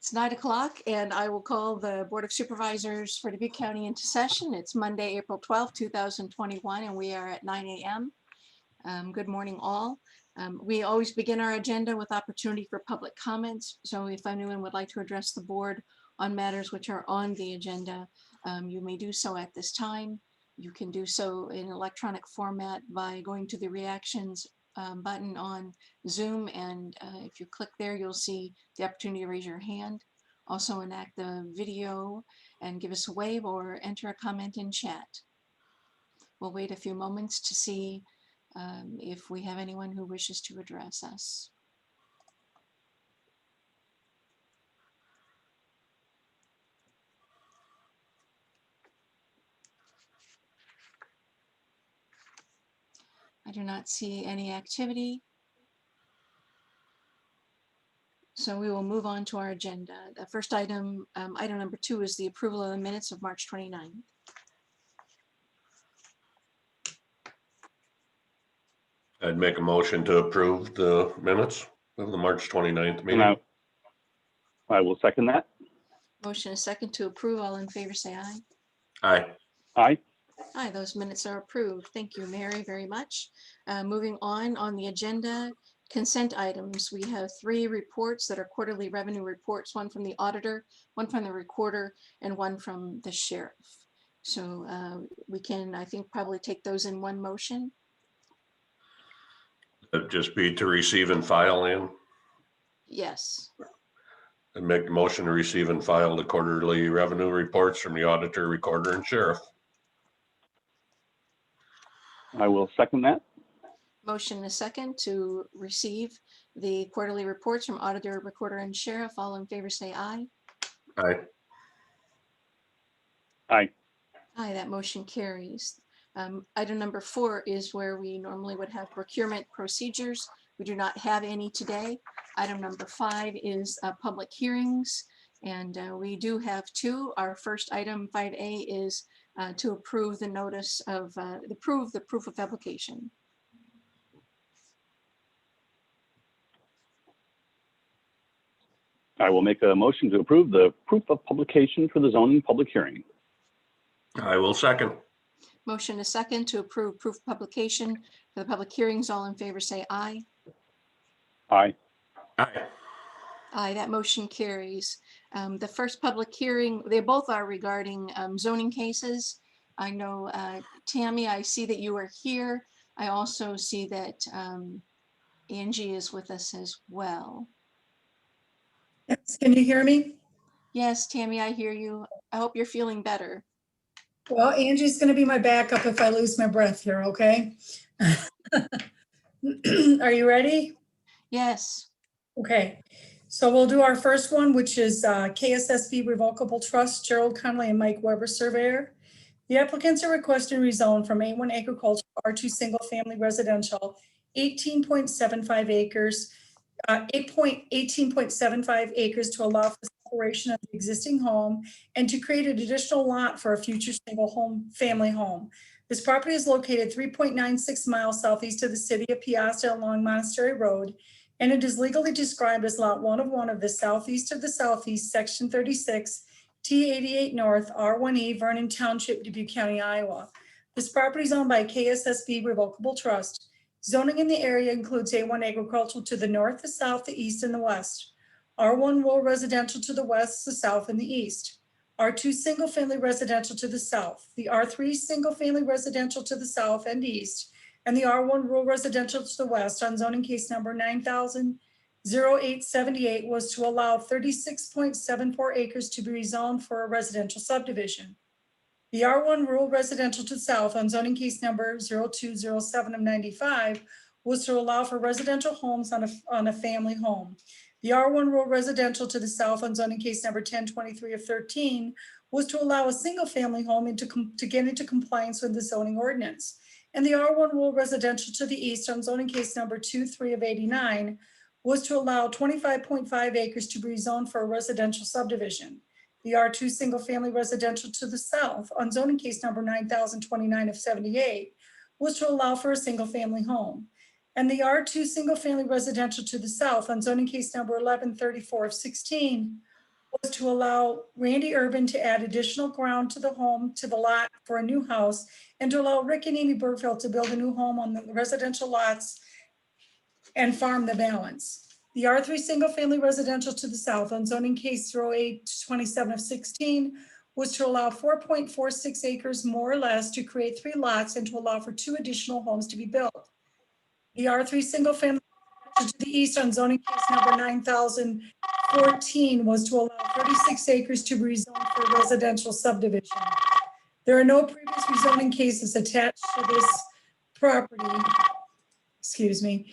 It's 9 o'clock and I will call the Board of Supervisors for Dubuque County into session. It's Monday, April 12th, 2021, and we are at 9 a.m. Good morning, all. We always begin our agenda with opportunity for public comments. So if anyone would like to address the board on matters which are on the agenda, you may do so at this time. You can do so in electronic format by going to the reactions button on Zoom, and if you click there, you'll see the opportunity to raise your hand. Also enact the video and give us a wave or enter a comment in chat. We'll wait a few moments to see if we have anyone who wishes to address us. I do not see any activity. So we will move on to our agenda. The first item, item number 2, is the approval of the minutes of March 29th. I'd make a motion to approve the minutes of the March 29th meeting. And I will second that. Motion is second to approve. All in favor say aye. Aye. Aye. Aye, those minutes are approved. Thank you, Mary, very much. Moving on the agenda, consent items. We have 3 reports that are quarterly revenue reports, one from the auditor, one from the recorder, and one from the sheriff. So we can, I think, probably take those in one motion. That'd just be to receive and file in. Yes. And make the motion to receive and file the quarterly revenue reports from the auditor, recorder, and sheriff. I will second that. Motion is second to receive the quarterly reports from auditor, recorder, and sheriff. All in favor say aye. Aye. Aye. Aye, that motion carries. Item number 4 is where we normally would have procurement procedures. We do not have any today. Item number 5 is public hearings, and we do have 2. Our first item, 5A, is to approve the notice of the proof of application. I will make a motion to approve the proof of publication for the zoning public hearing. I will second. Motion is second to approve proof of publication for the public hearings. All in favor say aye. Aye. Aye. Aye, that motion carries. The first public hearing, they both are regarding zoning cases. I know, Tammy, I see that you are here. I also see that Angie is with us as well. Yes, can you hear me? Yes, Tammy, I hear you. I hope you're feeling better. Well, Angie's going to be my backup if I lose my breath here, okay? Are you ready? Yes. Okay, so we'll do our first one, which is KSSB Revocable Trust, Gerald Conley and Mike Weber Surveyor. The applicants are requesting rezone from A1 agricultural R2 single family residential, 18.75 acres, 18.75 acres to allow for separation of the existing home and to create an additional lot for a future single home family home. This property is located 3.96 miles southeast of the city of Piasta along Monastery Road, and it is legally described as lot 1 of the southeast of the southeast, section 36, T88 North, R1E, Vernon Township, Dubuque County, Iowa. This property is owned by KSSB Revocable Trust. Zoning in the area includes A1 agricultural to the north, the south, the east, and the west. R1 rural residential to the west, the south, and the east. R2 single family residential to the south. The R3 single family residential to the south and east. And the R1 rural residential to the west on zoning case number 9000-0878 was to allow 36.74 acres to be rezoned for a residential subdivision. The R1 rural residential to the south on zoning case number 0207 of 95 was to allow for residential homes on a family home. The R1 rural residential to the south on zoning case number 1023 of 13 was to allow a single family home to get into compliance with the zoning ordinance. And the R1 rural residential to the east on zoning case number 23 of 89 was to allow 25.5 acres to be rezoned for a residential subdivision. The R2 single family residential to the south on zoning case number 9029 of 78 was to allow for a single family home. And the R2 single family residential to the south on zoning case number 1134 of 16 was to allow Randy Urban to add additional ground to the home, to the lot for a new house, and to allow Rick and Amy Burfield to build a new home on the residential lots and farm the balance. The R3 single-family residential to the south on zoning case 0827 of 16 was to allow 4.46 acres more or less to create 3 lots and to allow for 2 additional homes to be built. The R3 single-family to the east on zoning case number 9014 was to allow 36 acres to be rezoned for residential subdivision. There are no previous rezoning cases attached to this property. Excuse me.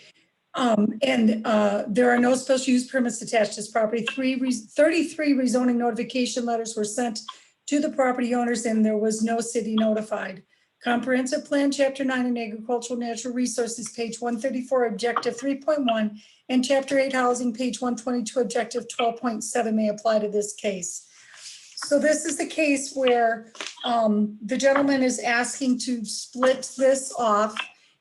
There are no special use permits attached to this property. 33 rezoning notification letters were sent to the property owners and there was no city notified. Comprehensive Plan, Chapter 9 in Agricultural Natural Resources, page 134, Objective 3.1, and Chapter 8 Housing, page 122, Objective 12.7 may apply to this case. So this is the case where the gentleman is asking to split this off.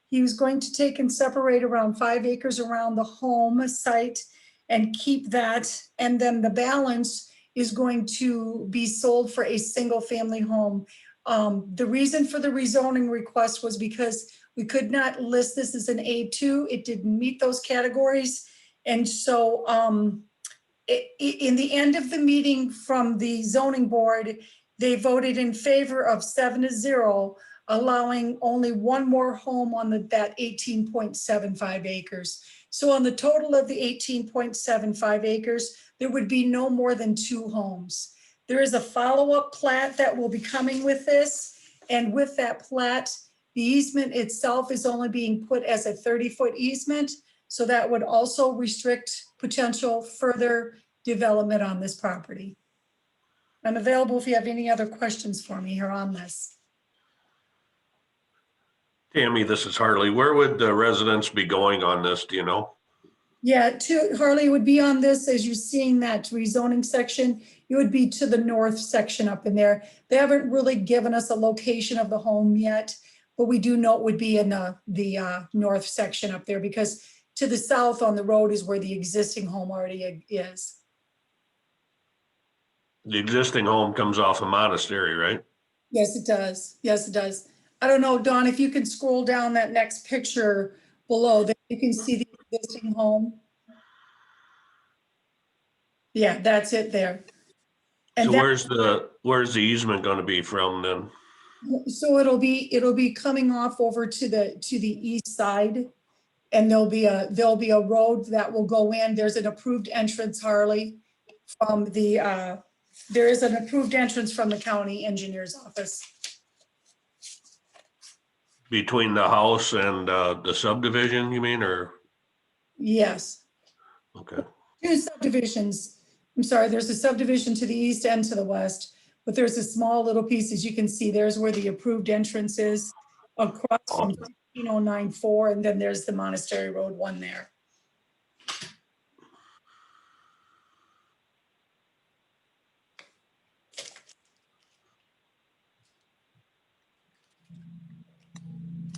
He was going to take and separate around 5 acres around the home site and keep that. And then the balance is going to be sold for a single family home. The reason for the rezoning request was because we could not list this as an A2. It didn't meet those categories. And so in the end of the meeting from the zoning board, they voted in favor of 7-0, allowing only one more home on that 18.75 acres. So on the total of the 18.75 acres, there would be no more than 2 homes. There is a follow-up plat that will be coming with this. And with that plat, the easement itself is only being put as a 30-foot easement. So that would also restrict potential further development on this property. I'm available if you have any other questions for me here on this. Tammy, this is Harley. Where would the residents be going on this? Do you know? Yeah, Harley would be on this as you're seeing that rezoning section. It would be to the north section up in there. They haven't really given us a location of the home yet, but we do know it would be in the north section up there because to the south on the road is where the existing home already is. The existing home comes off a monastery, right? Yes, it does. Yes, it does. I don't know, Dawn, if you can scroll down that next picture below, that you can see the existing home. Yeah, that's it there. And So where's the easement going to be from then? so it'll be coming off over to the east side, and there'll be a road that will go in. There's an approved entrance, Harley, from the there is an approved entrance from the county engineer's office. Between the house and the subdivision, you mean, or? Yes. Okay. 2 subdivisions. I'm sorry, there's a subdivision to the east and to the west, but there's a small little piece, as you can see, there's where the approved entrance is across from 15094, and then there's the Monastery Road one there.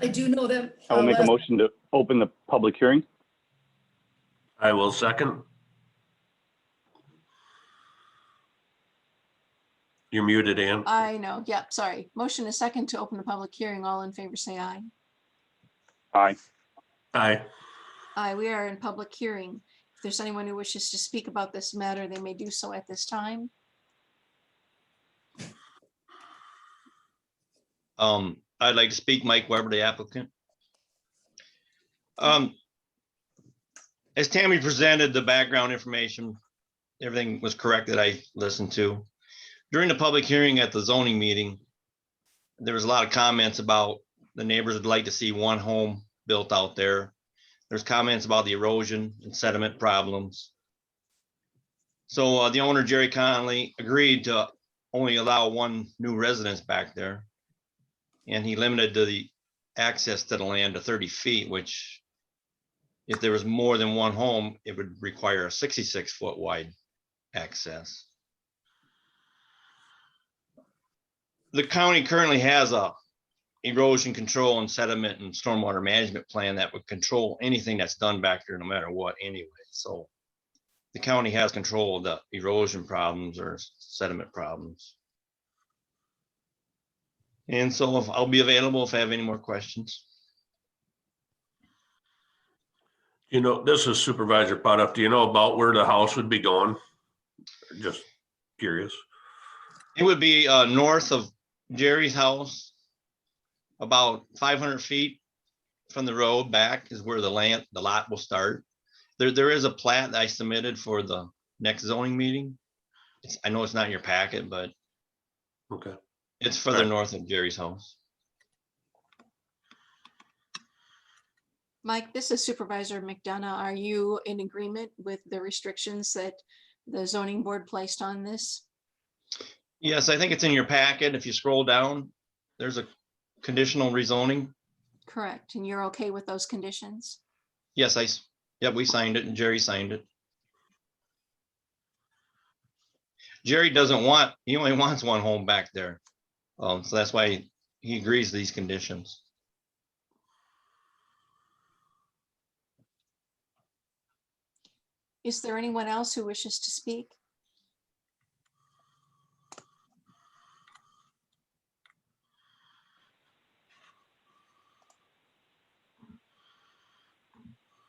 I do know that. I will make a motion to open the public hearing. I will second. You're muted, Ann. I know. Yep. Sorry. Motion is second to open the public hearing. All in favor, say aye. Aye. Aye. Aye. We are in public hearing. If there's anyone who wishes to speak about this matter, they may do so at this time. I'd like to speak, Mike Weber, the applicant. As Tammy presented the background information, everything was correct that I listened to. During the public hearing at the zoning meeting, there was a lot of comments about the neighbors would like to see one home built out there. There's comments about the erosion and sediment problems. So the owner, Jerry Conley, agreed to only allow 1 new residence back there. And he limited the access to the land to 30 feet, which if there was more than 1 home, it would require a 66-foot wide access. The county currently has a erosion control and sediment and stormwater management plan that would control anything that's done back there no matter what anyway. So the county has control of the erosion problems or sediment problems. And so if I'll be available if I have any more questions. You know, this is Supervisor Potoff. Do you know about where the house would be going? Just curious. It would be north of Jerry's house, about 500 feet from the road back is where the lot will start. There is a plat that I submitted for the next zoning meeting. I know it's not in your packet, but Okay. it's further north of Jerry's house. Mike, this is Supervisor McDonough. Are you in agreement with the restrictions that the zoning board placed on this? Yes, I think it's in your packet. If you scroll down, there's a conditional rezoning. Correct. And you're okay with those conditions? Yes, we signed it and Jerry signed it. Jerry he only wants one home back there. So that's why he agrees to these conditions. Is there anyone else who wishes to speak?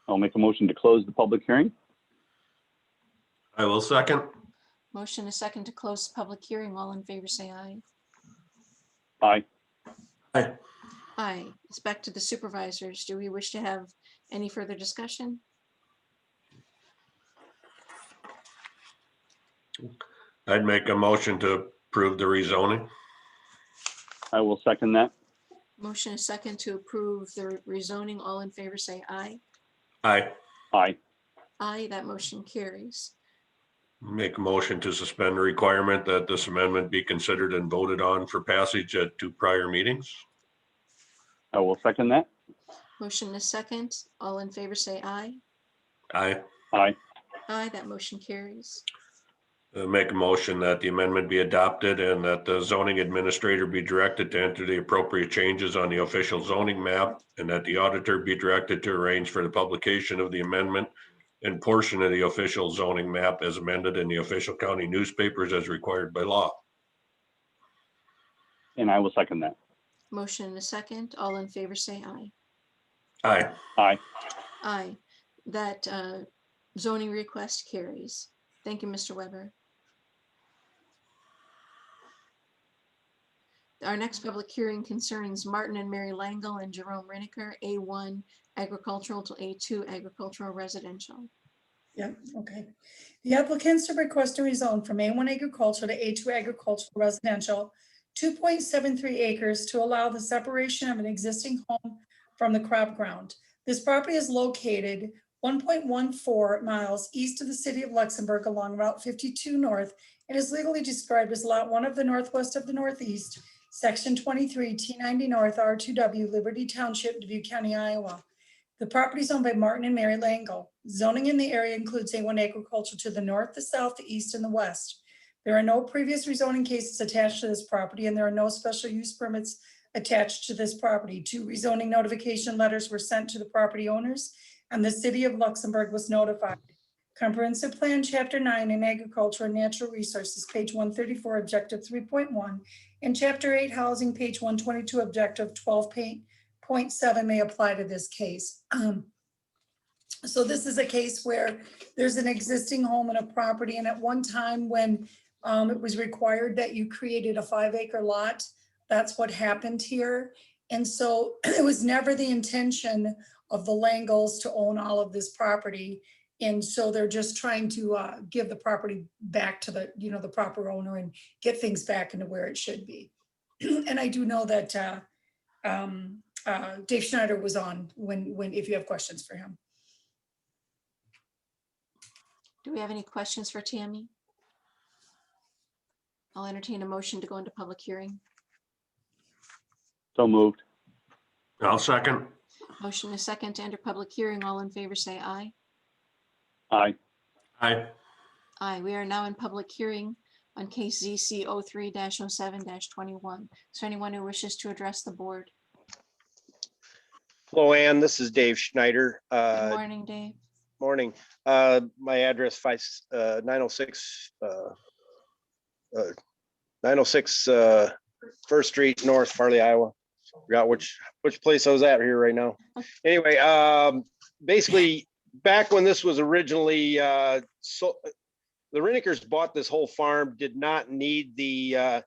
I'll make a motion to close the public hearing. I will second. Motion a second to close the public hearing. All in favor, say aye. Aye. Aye. Aye. It's back to the supervisors. Do we wish to have any further discussion? I'd make a motion to approve the rezoning. I will second that. Motion a second to approve the rezoning. All in favor, say aye. Aye. Aye. Aye, that motion carries. Make a motion to suspend the requirement that this amendment be considered and voted on for passage at 2 prior meetings. I will second that. Motion a second. All in favor, say aye. Aye. Aye. Aye, that motion carries. Make a motion that the amendment be adopted and that the zoning administrator be directed to enter the appropriate changes on the official zoning map, and that the auditor be directed to arrange for the publication of the amendment and portion of the official zoning map as amended in the official county newspapers as required by law. And I will second that. Motion and a second. All in favor, say aye. Aye. Aye. Aye. That zoning request carries. Thank you, Mr. Weber. Our next public hearing concerns Martin and Mary Langle and Jerome Riniker, A1 agricultural to A2 agricultural residential. Yeah, okay. The applicants are requesting rezone from A1 agricultural to A2 agricultural residential, 2.73 acres to allow the separation of an existing home from the crop ground. This property is located 1.14 miles east of the city of Luxembourg along Route 52 North and is legally described as Lot 1 of the Northwest of the Northeast, Section 23, T90 North, R2W, Liberty Township, Dubuque County, Iowa. The property is owned by Martin and Mary Langle. Zoning in the area includes A1 agriculture to the north, the south, the east, and the west. There are no previous rezoning cases attached to this property, and there are no special use permits attached to this property. 2 rezoning notification letters were sent to the property owners, and the city of Luxembourg was notified. Comprehensive Plan, Chapter 9 in Agriculture and Natural Resources, page 134, Objective 3.1, and Chapter 8 Housing, page 122, Objective 12.7 may apply to this case. So this is a case where there's an existing home and a property, and at one time when it was required that you created a 5-acre lot, that's what happened here. And so it was never the intention of the Langles to own all of this property. And so they're just trying to give the property back to the, the proper owner and get things back into where it should be. And I do know that Dave Schneider was on if you have questions for him. Do we have any questions for Tammy? I'll entertain a motion to go into public hearing. So moved. I'll second. Motion is second to enter public hearing. All in favor, say aye. Aye. Aye. Aye. We are now in public hearing on case ZC 03-07-21. Is there anyone who wishes to address the board? Hello, Ann. This is Dave Schneider. Good morning, Dave. Morning. My address 906 First Street North, Farley, Iowa. Forgot which place I was at here right now. Anyway, basically back when this was originally so the Renickers bought this whole farm, did not need the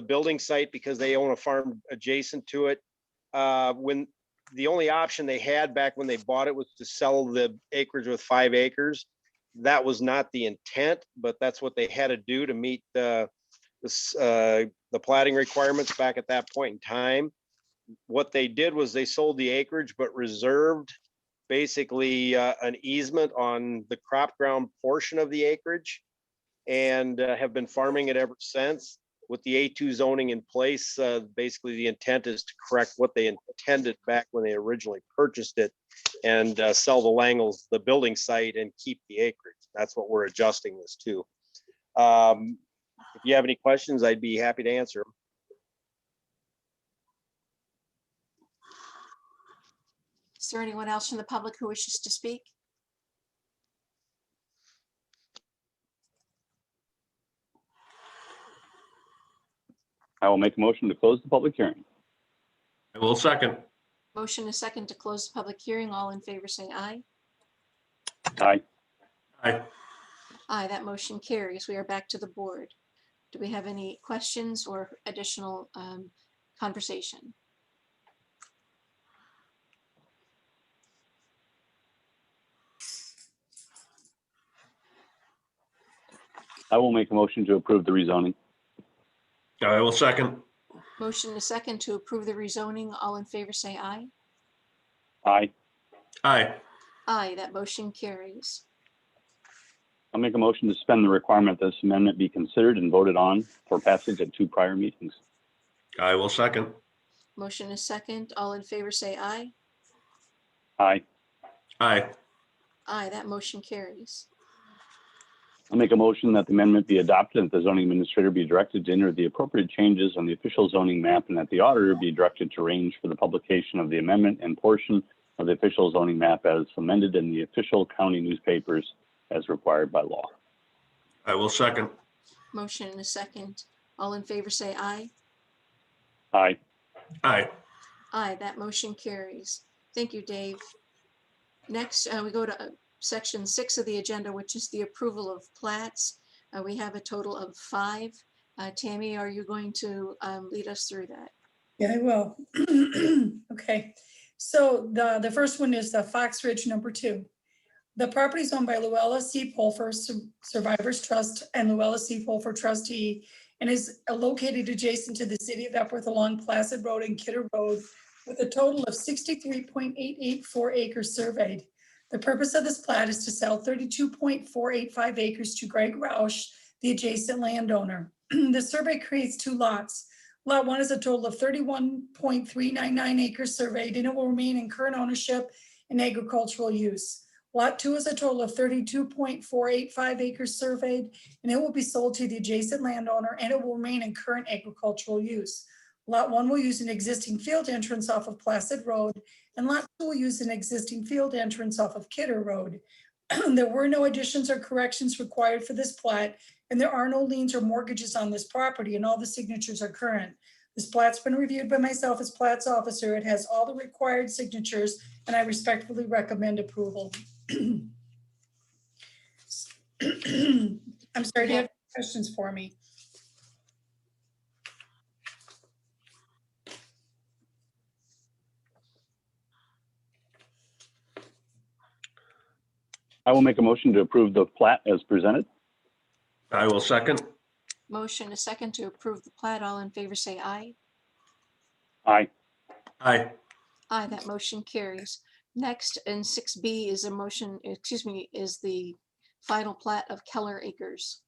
building site because they own a farm adjacent to it. When the only option they had back when they bought it was to sell the acreage with 5 acres. That was not the intent, but that's what they had to do to meet the platting requirements back at that point in time. What they did was they sold the acreage, but reserved basically an easement on the crop ground portion of the acreage, and have been farming it ever since. With the A2 zoning in place, basically the intent is to correct what they intended back when they originally purchased it, and sell the Langles the building site and keep the acreage. That's what we're adjusting this to. If you have any questions, I'd be happy to answer them. Is there anyone else from the public who wishes to speak? I will make a motion to close the public hearing. I will second. Motion is second to close the public hearing. All in favor say aye. Aye. Aye. Aye, that motion carries. We are back to the board. Do we have any questions or additional conversation? I will make a motion to approve the rezoning. I will second. Motion is second to approve the rezoning. All in favor say aye. Aye. Aye. Aye, that motion carries. I'll make a motion to suspend the requirement that this amendment be considered and voted on for passage at 2 prior meetings. I will second. Motion is second. All in favor say aye. Aye. Aye. Aye, that motion carries. I'll make a motion that the amendment be adopted and that the zoning administrator be directed to enter the appropriate changes on the official zoning map, and that the auditor be directed to arrange for the publication of the amendment and portion of the official zoning map as amended in the official county newspapers as required by law. I will second. Motion is second. All in favor say aye. Aye. Aye. Aye, that motion carries. Thank you, Dave. Next, we go to section 6 of the agenda, which is the approval of plats. We have a total of 5. Tammy, are you going to lead us through that? Yeah, I will. Okay, so the first one is the Fox Ridge number 2. The property is owned by Luella C. Pulfer Survivors Trust and Luella C. Pulfer Trustee, and is located adjacent to the city of Epworth along Placid Road and Kidder Road, with a total of 63.884 acres surveyed. The purpose of this plat is to sell 32.485 acres to Greg Roush, the adjacent landowner. The survey creates 2 lots. Lot 1 is a total of 31.399 acres surveyed, and it will remain in current ownership and agricultural use. Lot 2 is a total of 32.485 acres surveyed, and it will be sold to the adjacent landowner, and it will remain in current agricultural use. Lot 1 will use an existing field entrance off of Placid Road, and Lot 2 will use an existing field entrance off of Kidder Road. There were no additions or corrections required for this plat, and there are no liens or mortgages on this property, and all the signatures are current. This plat's been reviewed by myself as Plat's officer. It has all the required signatures, and I respectfully recommend approval. I'm sorry, do you have questions for me? I will make a motion to approve the plat as presented. I will second. Motion is second to approve the plat. All in favor say aye. Aye. Aye. Aye, that motion carries. Next, in 6B is a motion, is the final plat of Keller Acres.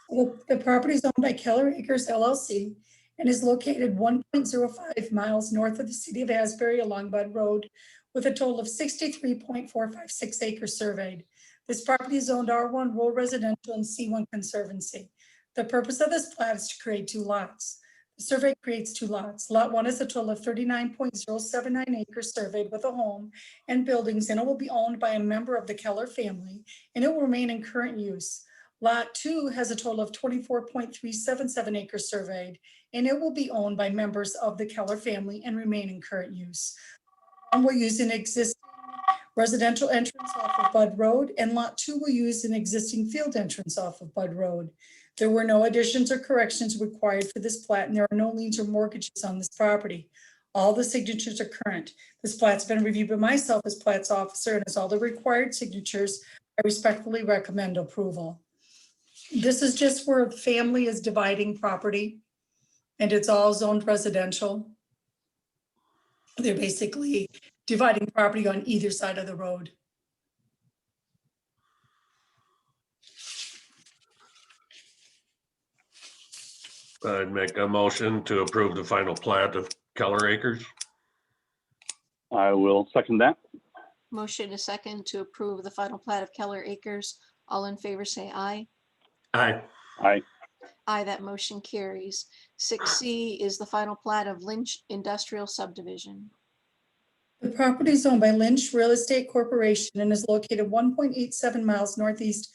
The property is owned by Keller Acres LLC and is located 1.05 miles north of the city of Asbury along Bud Road, with a total of 63.456 acres surveyed. This property is zoned R1 Rural Residential and C1 Conservancy. The purpose of this plat is to create 2 lots. The survey creates two lots. Lot 1 is a total of 39.079 acres surveyed with a home and buildings, and it will be owned by a member of the Keller family, and it will remain in current use. Lot 2 has a total of 24.377 acres surveyed, and it will be owned by members of the Keller family and remain in current use. And we'll use an existing residential entrance off of Bud Road, and Lot 2 will use an existing field entrance off of Bud Road. There were no additions or corrections required for this plat, and there are no liens or mortgages on this property. All the signatures are current. This plat's been reviewed by myself as plat's officer, and as all the required signatures, I respectfully recommend approval. This is just where the family is dividing property, and it's all zoned residential. They're basically dividing property on either side of the road. I'd make a motion to approve the final plat of Keller Acres. I will second that. Motion is second to approve the final plat of Keller Acres. All in favor, say aye. Aye. Aye. Aye, that motion carries. 6C is the final plat of Lynch Industrial Subdivision. The property is owned by Lynch Real Estate Corporation and is located 1.87 miles northeast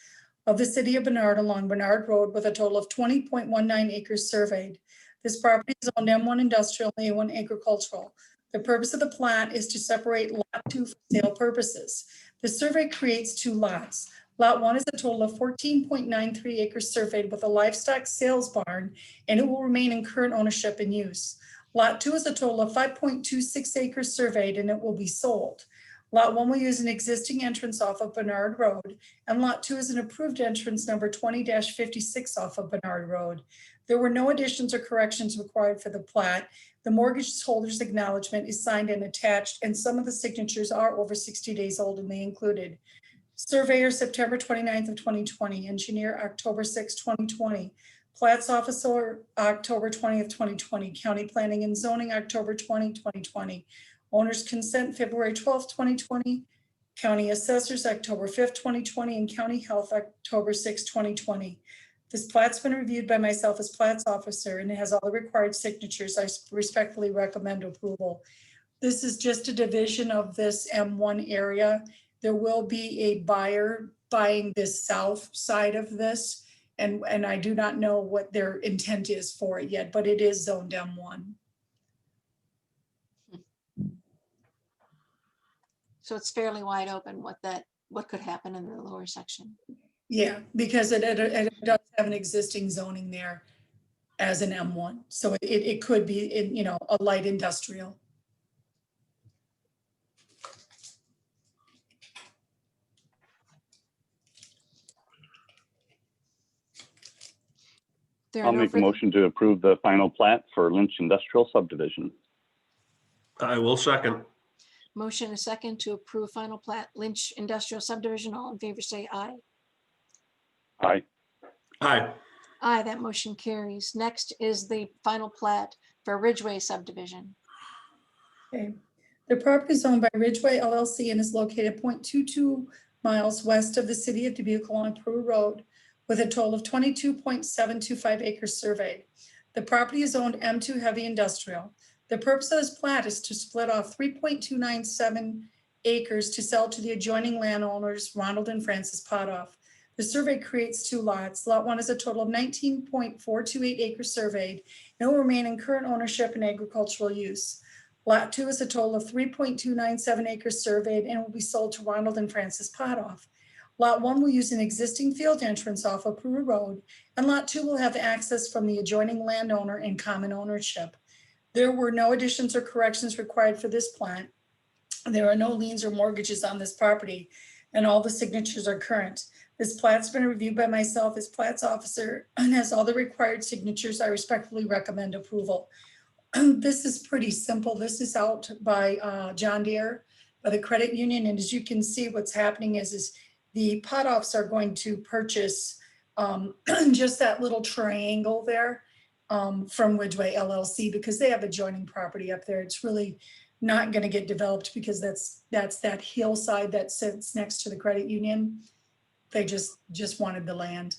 of the city of Bernard along Bernard Road with a total of 20.19 acres surveyed. This property is owned M1 industrial and A1 agricultural. The purpose of the plat is to separate Lot 2 for sale purposes. The survey creates two lots. Lot 1 is a total of 14.93 acres surveyed with a livestock sales barn, and it will remain in current ownership and use. Lot 2 is a total of 5.26 acres surveyed, and it will be sold. Lot 1 will use an existing entrance off of Bernard Road, and Lot 2 is an approved entrance number 20-56 off of Bernard Road. There were no additions or corrections required for the plat. The mortgage holder's acknowledgement is signed and attached, and some of the signatures are over 60 days old, and they included surveyor September 29th of 2020, engineer October 6, 2020, Plats officer October 20th, 2020, county planning and zoning October 20, 2020, owner's consent February 12th, 2020, county assessors October 5th, 2020, and county health October 6th, 2020. This plat's been reviewed by myself as Plats officer, and it has all the required signatures. I respectfully recommend approval. This is just a division of this M1 area. There will be a buyer buying this south side of this, and I do not know what their intent is for it yet, but it is zoned M1. So it's fairly wide open what could happen in the lower section. Yeah, because it does have an existing zoning there as an M1. So it could be in, a light industrial. I'll make a motion to approve the final plat for Lynch Industrial Subdivision. I will second. Motion is second to approve final plat Lynch Industrial Subdivision. All in favor, say aye. Aye. Aye. Aye, that motion carries. Next is the final plat for Ridgeway subdivision. Okay. The property is owned by Ridgeway LLC and is located 0.22 miles west of the city of Dubuque along Peru Road with a total of 22.725 acres surveyed. The property is owned M2 heavy industrial. The purpose of this plat is to split off 3.297 acres to sell to the adjoining landowners, Ronald and Francis Potoff. The survey creates two lots. Lot 1 is a total of 19.428 acres surveyed, and will remain in current ownership and agricultural use. Lot 2 is a total of 3.297 acres surveyed and will be sold to Ronald and Francis Potoff. Lot 1 will use an existing field entrance off of Peru Road, and Lot 2 will have access from the adjoining landowner in common ownership. There were no additions or corrections required for this plat. There are no liens or mortgages on this property, and all the signatures are current. This plat's been reviewed by myself as Plats officer and has all the required signatures. I respectfully recommend approval. This is pretty simple. This is out by John Deere, by the credit union. And as you can see, what's happening is the Potoffs are going to purchase just that little triangle there from Ridgeway LLC because they have adjoining property up there. It's really not going to get developed because that's that hillside that sits next to the credit union. They just wanted the land.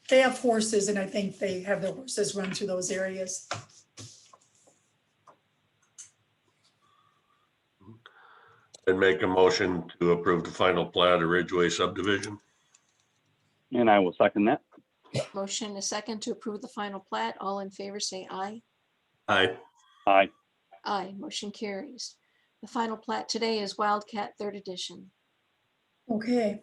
They have horses, and I think they have their horses run through those areas. And make a motion to approve the final plat of Ridgeway subdivision. And I will second that. Motion and a second to approve the final plat. All in favor, say aye. Aye. Aye. Aye, motion carries. The final plat today is Wildcat Third Edition. Okay,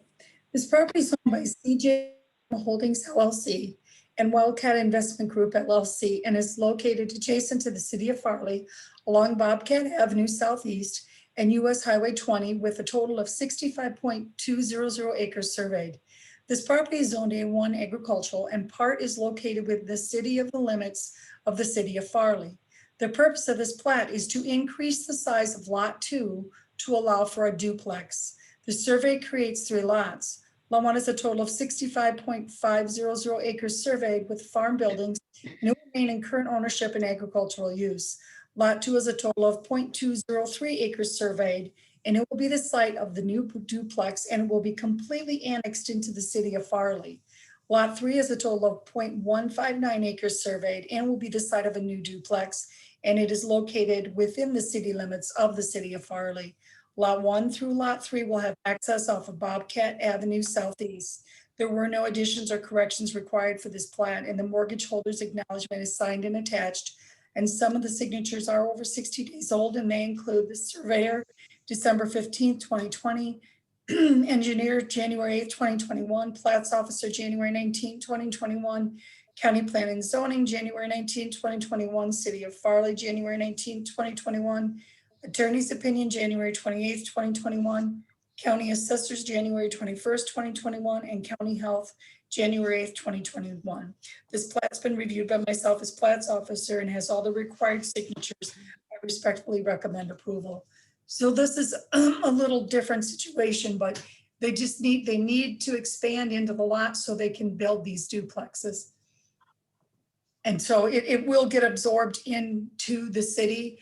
this property is owned by CJ Holdings LLC and Wildcat Investment Group LLC and is located adjacent to the city of Farley along Bobcat Avenue Southeast and US Highway 20 with a total of 65.200 acres surveyed. This property is zoned A1 agricultural and part is located within the city of the limits of the city of Farley. The purpose of this plat is to increase the size of Lot 2 to allow for a duplex. The survey creates 3 lots. Lot 1 is a total of 65.500 acres surveyed with farm buildings and it will remain in current ownership and agricultural use. Lot 2 is a total of 0.203 acres surveyed and it will be the site of the new duplex and it will be completely annexed into the city of Farley. Lot 3 is a total of 0.159 acres surveyed and will be the site of a new duplex and it is located within the city limits of the city of Farley. Lot 1 through Lot 3 will have access off of Bobcat Avenue Southeast. There were no additions or corrections required for this plat and the mortgage holder's acknowledgement is signed and attached. And some of the signatures are over 60 days old and they include the surveyor, December 15th, 2020, engineer, January 8th, 2021, plats officer, January 19th, 2021, county planning and zoning, January 19th, 2021, city of Farley, January 19th, 2021, attorney's opinion, January 28th, 2021, county assessors, January 21st, 2021, and county health, January 8th, 2021. This plat's been reviewed by myself as plats officer and has all the required signatures. I respectfully recommend approval. So this is a little different situation, but they need to expand into the lot so they can build these duplexes. And so it will get absorbed into the city.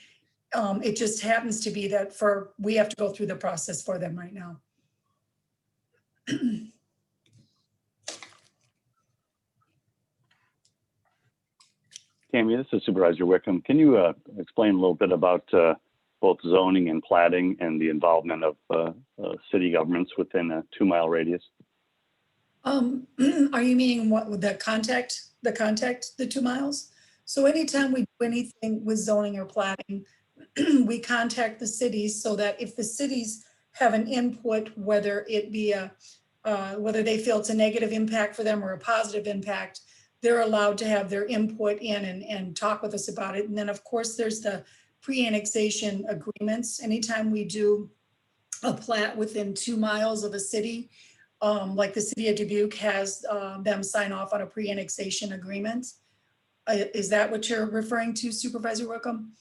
It just happens to be that we have to go through the process for them right now. Tammy, this is Supervisor Wickham. Can you explain a little bit about both zoning and platting and the involvement of city governments within a 2-mile radius? Are you meaning what with the 2 miles? So anytime we do anything with zoning or platting, we contact the cities so that if the cities have an input, whether it be whether they feel it's a negative impact for them or a positive impact, they're allowed to have their input in and talk with us about it. And then of course there's the pre-annexation agreements. Anytime we do a plat within 2 miles of a city, like the city of Dubuque has them sign off on a pre-annexation agreement. Is that what you're referring to, Supervisor Wickham?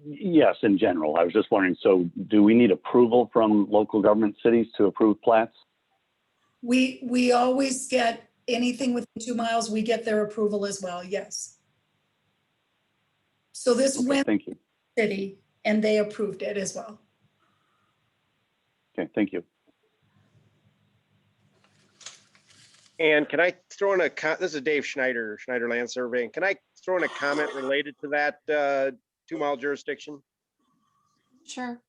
Yes, in general. I was just wondering, so do we need approval from local government cities to approve plats? We always get anything within 2 miles, we get their approval as well, yes. So this Okay, went thank you. to the city and they approved it as well. Okay, thank you. And can I throw in this is Dave Schneider Land Surveying. Can I throw in a comment related to that 2-mile jurisdiction? Sure.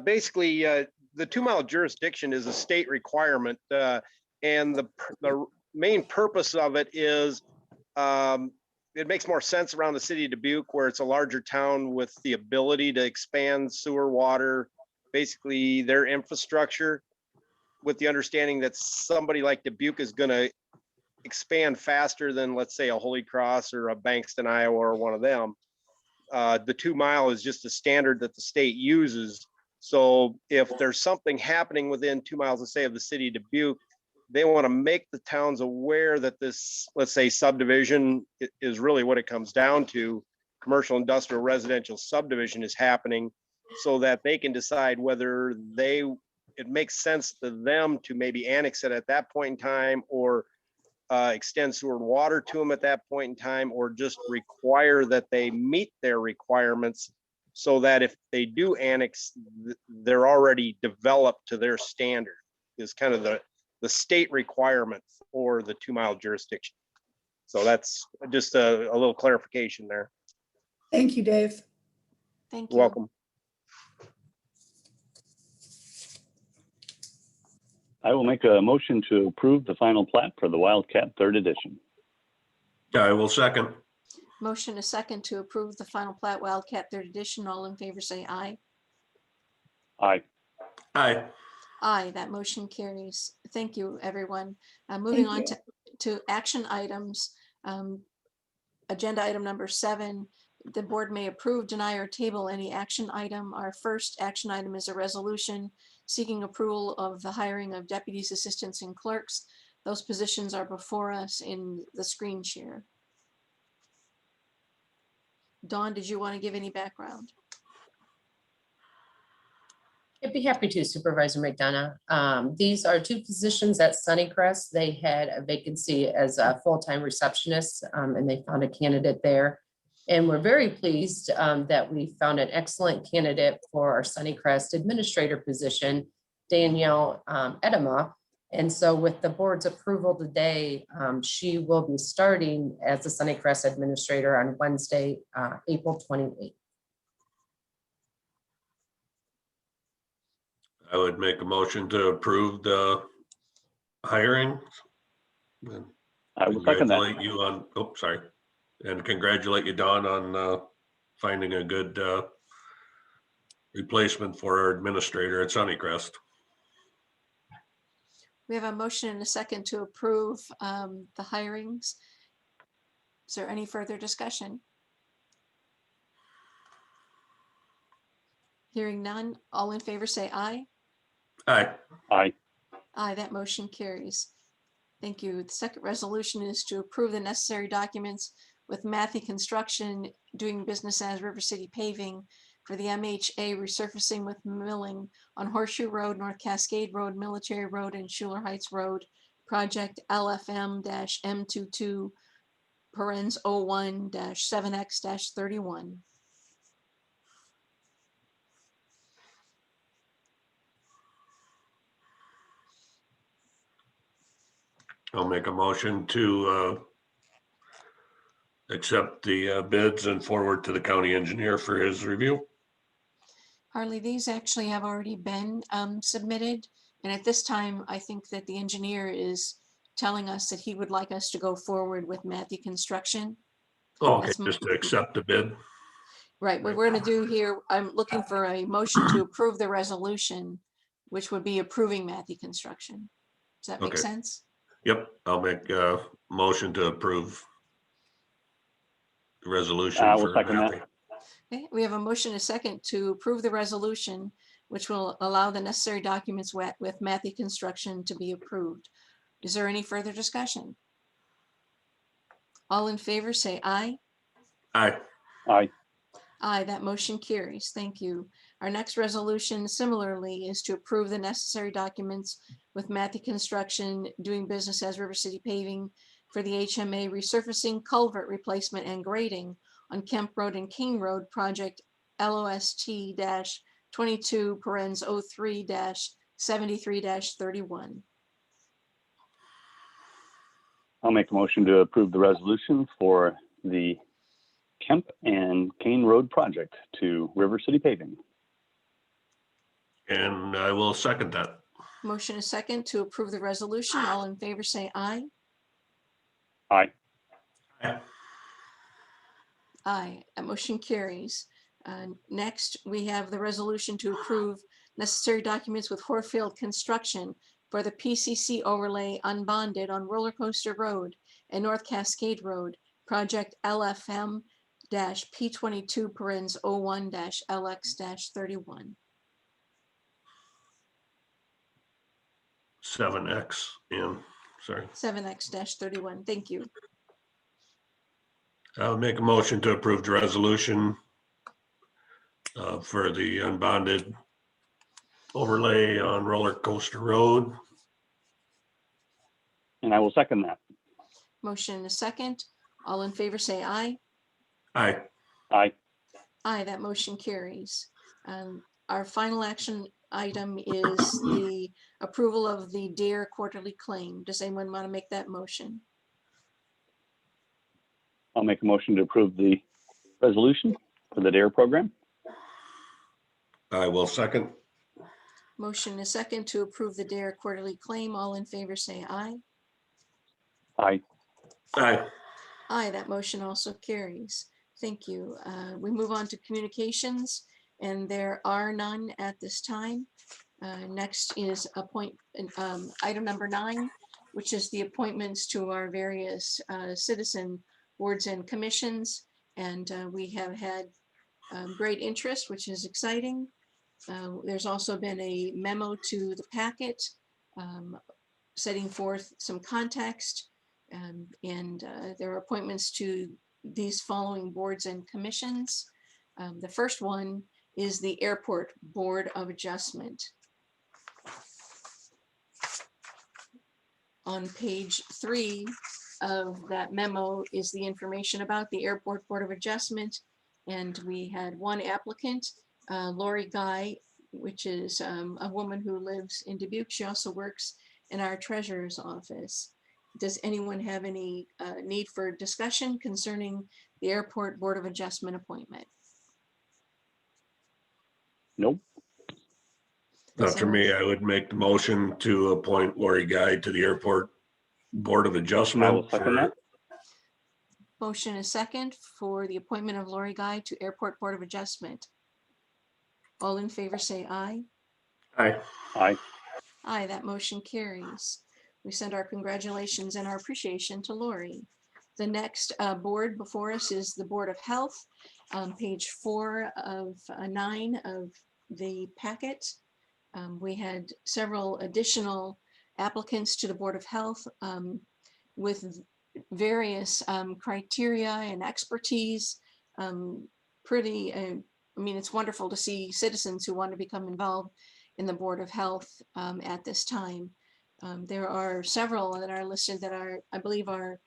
Basically, the 2-mile jurisdiction is a state requirement, and the main purpose of it is it makes more sense around the city of Dubuque, where it's a larger town with the ability to expand sewer, water, basically their infrastructure, with the understanding that somebody like Dubuque is going to expand faster than, let's say, a Holy Cross or a Bankston, Iowa, or one of them. The 2-mile is just a standard that the state uses. So if there's something happening within 2 miles, let's say, of the city of Dubuque, they want to make the towns aware that this, let's say, subdivision is really what it comes down to. Commercial, industrial, residential subdivision is happening, so that they can decide whether it makes sense to them to maybe annex it at that point in time, or extend sewer and water to them at that point in time, or just require that they meet their requirements so that if they do annex, they're already developed to their standard, is kind of the state requirement for the 2-mile jurisdiction. So that's just a little clarification there. Thank you, Dave. Thank you. Welcome. I will make a motion to approve the final plat for the Wildcat 3rd edition. I will second. Motion a second to approve the final plat Wildcat 3rd edition. All in favor, say aye. Aye. Aye. Aye, that motion carries. Thank you, everyone. Moving on Thank to action items. Agenda item number 7, the board may approve, deny, or table any action item. Our first action item is a resolution seeking approval of the hiring of deputies, assistants, and clerks. Those positions are before us in the screen share. Dawn, did you want to give any background? I'd be happy to, Supervisor McDonough. These are 2 positions at Sunnycrest. They had a vacancy as a full-time receptionist, and they found a candidate there. And we're very pleased that we found an excellent candidate for our Sunnycrest administrator position, Danielle Edema. And so with the board's approval today, she will be starting as the Sunnycrest administrator on Wednesday, April 28th. I would make a motion to approve the hiring. And I will second that. congratulate you on, oh, sorry. And congratulate you, Don, on finding a good replacement for our administrator at Sunnycrest. We have a motion and a second to approve the hirings. Is there any further discussion? Hearing none, all in favor say aye. Aye. Aye. Aye, that motion carries. Thank you. The second resolution is to approve the necessary documents with Matthew Construction doing business as River City Paving for the MHA resurfacing with milling on Horseshoe Road, North Cascade Road, Military Road, and Schuler Heights Road, project LFM-M22, parens 01-7X-31. I'll make a motion to accept the bids and forward to the county engineer for his review. Harley, these actually have already been submitted. And at this time, I think that the engineer is telling us that he would like us to go forward with Matthew Construction. Oh, okay, That's just to accept the bid. Right, what we're gonna do here, I'm looking for a motion to approve the resolution, which would be approving Matthew Construction. Does that make Okay. sense? Yep, I'll make a motion to approve the resolution. I will for second that. Matthew. Okay, we have a motion, a second to approve the resolution, which will allow the necessary documents with Matthew Construction to be approved. Is there any further discussion? All in favor, say aye. Aye. Aye. Aye, that motion carries. Thank you. Our next resolution similarly is to approve the necessary documents with Matthew Construction doing business as River City Paving for the HMA resurfacing, culvert replacement, and grading on Kemp Road and King Road, project LOST-22, parens 03-73-31. I'll make a motion to approve the resolution for the Kemp and Kane Road project to River City Paving. And I will second that. Motion is second to approve the resolution. All in favor say aye. Aye. Aye. Aye, that motion carries. Next, we have the resolution to approve necessary documents with Horfield Construction for the PCC overlay unbonded on Roller Coaster Road and North Cascade Road, project LFM-P22, parens 01-LX-31. 7X, yeah, sorry. 7X-31, thank you. I'll make a motion to approve the resolution for the unbonded overlay on Roller Coaster Road. And I will second that. Motion is second. All in favor say aye. Aye. Aye. Aye, that motion carries. Our final action item is the approval of the DARE quarterly claim. Does anyone want to make that motion? I'll make a motion to approve the resolution for the DARE program. I will second. Motion is second to approve the DARE quarterly claim. All in favor say aye. Aye. Aye. Aye, that motion also carries. Thank you. We move on to communications, and there are none at this time. Next is item number 9, which is the appointments to our various citizen boards and commissions. And we have had great interest, which is exciting. There's also been a memo to the packet setting forth some context. And there are appointments to these following boards and commissions. The first one is the Airport Board of Adjustment. On page 3 of that memo is the information about the Airport Board of Adjustment. And we had one applicant, Lori Guy, which is a woman who lives in Dubuque. She also works in our treasurer's office. Does anyone have any need for discussion concerning the Airport Board of Adjustment appointment? Nope. Not for me. I would make the motion to appoint Lori Guy to the Airport Board of Adjustment. I will second that. Motion is second for the appointment of Lori Guy to Airport Board of Adjustment. All in favor say aye. Aye. Aye. Aye, that motion carries. We send our congratulations and our appreciation to Lori. The next board before us is the Board of Health, page 4 of 9 of the packet. We had several additional applicants to the Board of Health with various criteria and expertise. I mean, it's wonderful to see citizens who want to become involved in the Board of Health at this time. There are several that are listed that are, I believe, are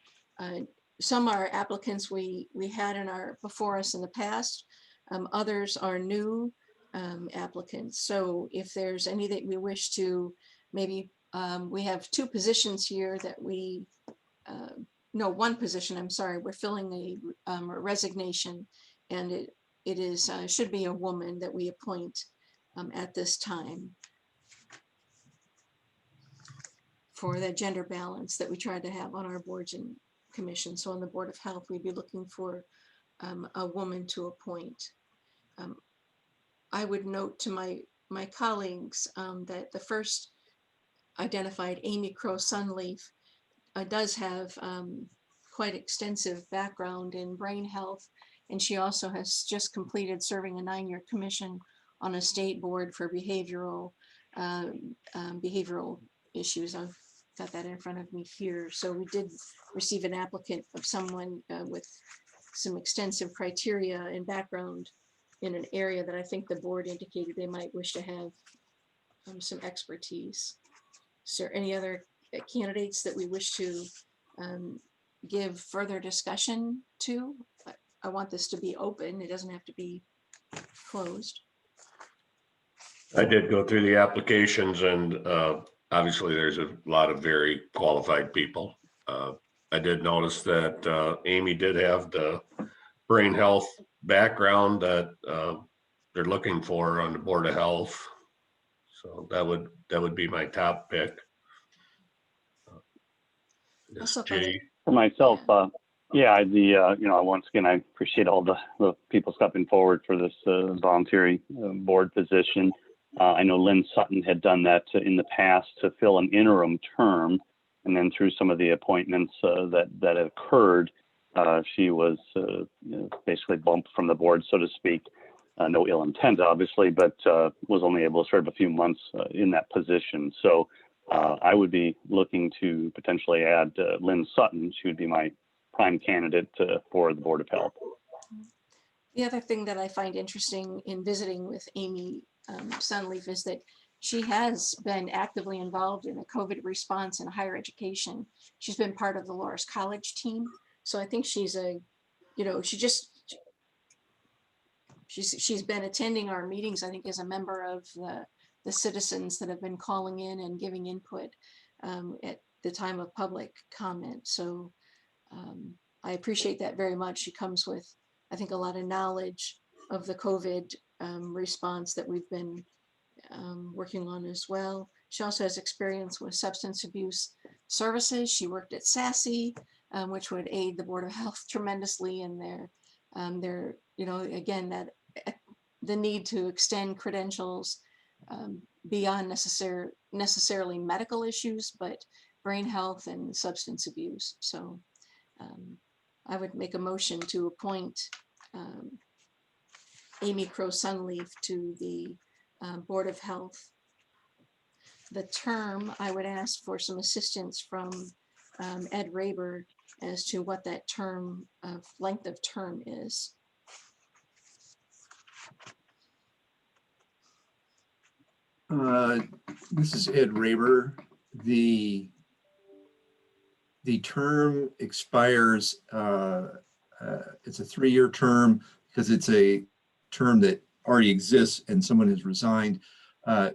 some are applicants we had before us in the past. Others are new applicants. So if there's any that we wish to, maybe we have 2 positions here that no, 1 position, I'm sorry, we're filling a resignation, and it is should be a woman that we appoint at this time for the gender balance that we try to have on our boards and commissions. So on the Board of Health, we'd be looking for a woman to appoint. I would note to my colleagues that the first identified, Amy Crow-Sunleaf, does have quite extensive background in brain health, and she also has just completed serving a 9-year commission on a state board for behavioral issues. I've got that in front of me here. So we did receive an applicant of someone with some extensive criteria and background in an area that I think the board indicated they might wish to have some expertise. Is there any other candidates that we wish to give further discussion to? I want this to be open. It doesn't have to be closed. I did go through the applications, and obviously there's a lot of very qualified people. I did notice that Amy did have the brain health background that they're looking for on the Board of Health. So that would be my top pick. For myself, once again, I appreciate all the people stepping forward for this voluntary board position. I know Lynn Sutton had done that in the past to fill an interim term, and then through some of the appointments that occurred, she was basically bumped from the board, so to speak. No ill intent, obviously, but was only able to serve a few months in that position. So I would be looking to potentially add Lynn Sutton. She would be my prime candidate for the Board of Health. The other thing that I find interesting in visiting with Amy Sunleaf is that she has been actively involved in the COVID response in higher education. She's been part of the Loras College team. So I think she's she's been attending our meetings, I think, as a member of the the citizens that have been calling in and giving input at the time of public comment. So I appreciate that very much. She comes with, I think, a lot of knowledge of the COVID response that we've been working on as well. She also has experience with substance abuse services. She worked at SASE, which would aid the Board of Health tremendously in their, again, that the need to extend credentials beyond necessarily medical issues, but brain health and substance abuse. So I would make a motion to appoint Amy Crow-Sunleaf to the Board of Health. The term, I would ask for some assistance from Ed Raber as to what that term of length of term is. This is Ed Raber. The term expires, it's a 3-year term because it's a term that already exists and someone has resigned.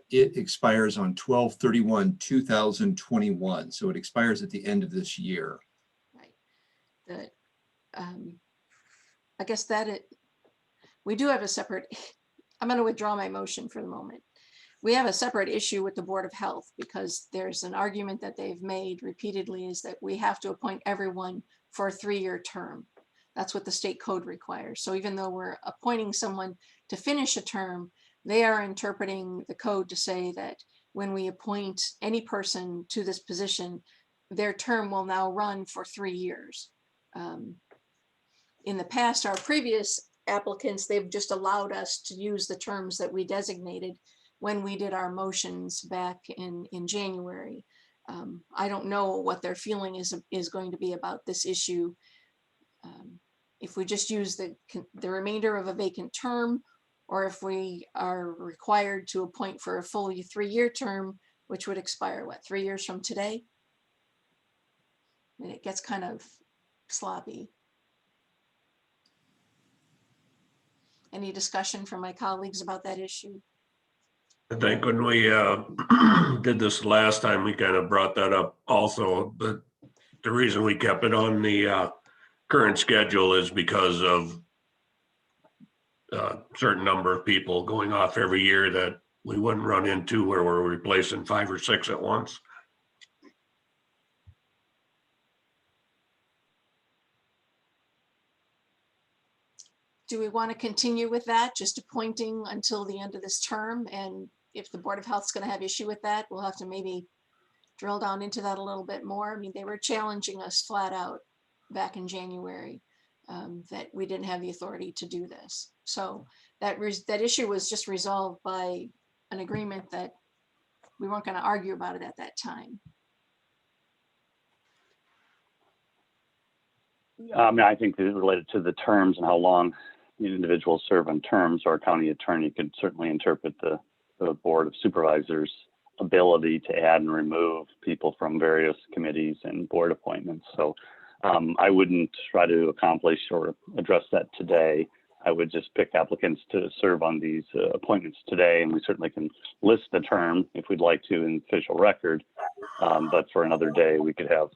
It expires on 12/31/2021. So it expires at the end of this year. Right. I guess that we do have a separate, I'm going to withdraw my motion for the moment. We have a separate issue with the Board of Health because there's an argument that they've made repeatedly is that we have to appoint everyone for a 3-year term. That's what the state code requires. So even though we're appointing someone to finish a term, they are interpreting the code to say that when we appoint any person to this position, their term will now run for 3 years. In the past, our previous applicants, they've just allowed us to use the terms that we designated when we did our motions back in January. I don't know what their feeling is going to be about this issue. If we just use the remainder of a vacant term, or if we are required to appoint for a full 3-year term, which would expire, what, 3 years from today? And it gets kind of sloppy. Any discussion from my colleagues about that issue? I think when we did this last time, we kind of brought that up also, but the reason we kept it on the current schedule is because of a certain number of people going off every year that we wouldn't run into where we're replacing 5 or 6 at once. Do we want to continue with that, just appointing until the end of this term? And if the Board of Health is going to have issue with that, we'll have to maybe drill down into that a little bit more. I mean, they were challenging us flat out back in January that we didn't have the authority to do this. So that issue was just resolved by an agreement that we weren't going to argue about it at that time. I think that related to the terms and how long the individuals serve on terms, our county attorney could certainly interpret the Board of Supervisors' ability to add and remove people from various committees and board appointments. So I wouldn't try to accomplish or address that today. I would just pick applicants to serve on these appointments today, and we certainly can list the term if we'd like to in official record. But for another day, we could have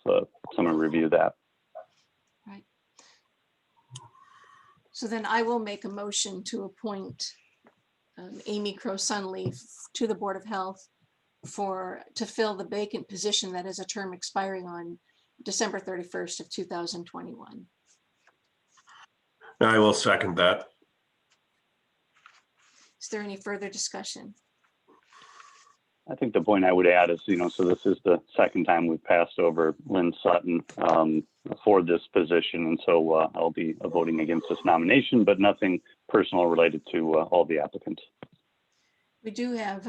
someone review that. Right. So then I will make a motion to appoint Amy Crow-Sunleaf to the Board of Health to fill the vacant position that is a term expiring on December 31st of 2021. I will second that. Is there any further discussion? I think the point I would add is, so this is the second time we've passed over Lynn Sutton for this position. And so I'll be voting against this nomination, but nothing personal related to all the applicants. We do have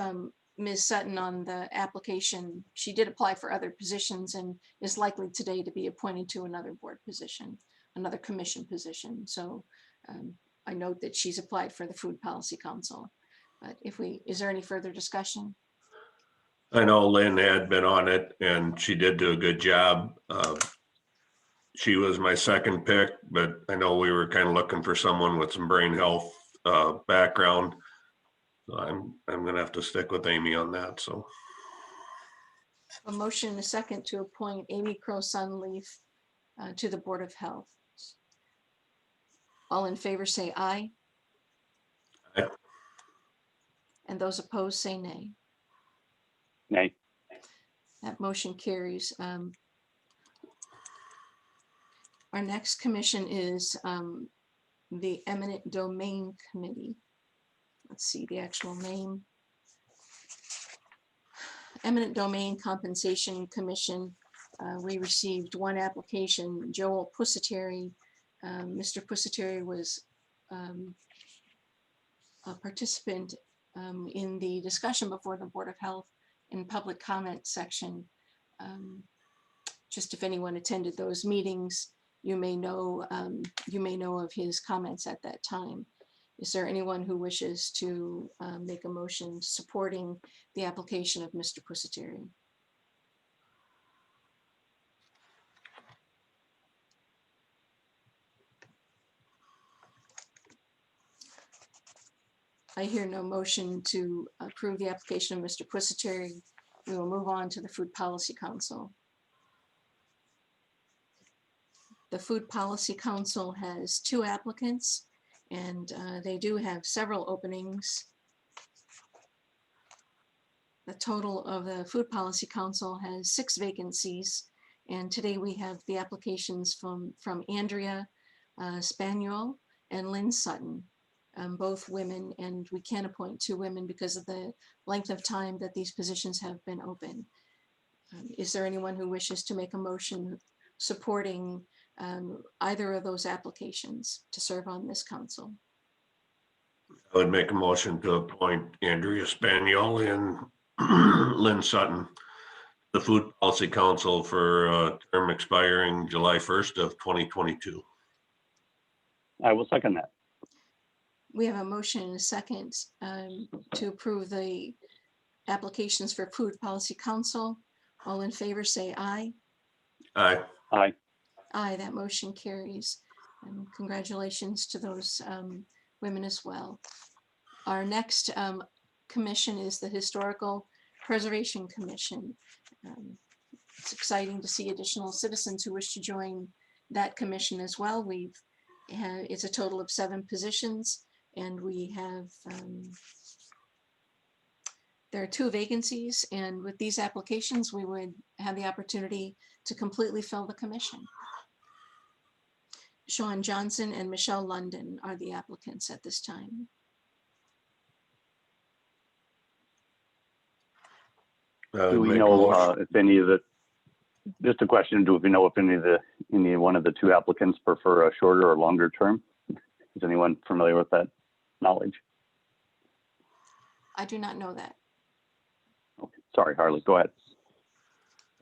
Ms. Sutton on the application. She did apply for other positions and is likely today to be appointed to another board position, another commission position. So I note that she's applied for the Food Policy Council. But is there any further discussion? I know Lynn had been on it and she did do a good job. She was my second pick, but I know we were kind of looking for someone with some brain health background. So I'm gonna have to stick with Amy on that, so. A motion and a second to appoint Amy Crosson Leaf to the Board of Health. All in favor say aye. Aye. And those opposed say nay. Nay. That motion carries. Our next commission is the Eminent Domain Committee. Let's see the actual name. Eminent Domain Compensation Commission. We received one application, Joel Pusateri. Mr. Pusateri was a participant in the discussion before the Board of Health in public comment section. Just if anyone attended those meetings, you may know of his comments at that time. Is there anyone who wishes to make a motion supporting the application of Mr. Pusateri? I hear no motion to approve the application of Mr. Pusateri. We will move on to the Food Policy Council. The Food Policy Council has 2 applicants, and they do have several openings. The total of the Food Policy Council has 6 vacancies, and today we have the applications from Andrea Spaniel and Lynn Sutton. Both women, and we can't appoint 2 women because of the length of time that these positions have been open. Is there anyone who wishes to make a motion supporting either of those applications to serve on this council? I would make a motion to appoint Andrea Spaniel and Lynn Sutton, the Food Policy Council, for a term expiring July 1st of 2022. I will second that. We have a motion and a second to approve the applications for Food Policy Council. All in favor say aye. Aye. Aye. Aye, that motion carries. And congratulations to those women as well. Our next commission is the Historical Preservation Commission. It's exciting to see additional citizens who wish to join that commission as well. It's a total of 7 positions, and we have there are 2 vacancies, and with these applications, we would have the opportunity to completely fill the commission. Sean Johnson and Michelle London are the applicants at this time. Do we know if any of the, just a question, do we know if any one of the 2 applicants prefer a shorter or longer term? Is anyone familiar with that knowledge? I do not know that. Okay. Sorry, Harley, go ahead.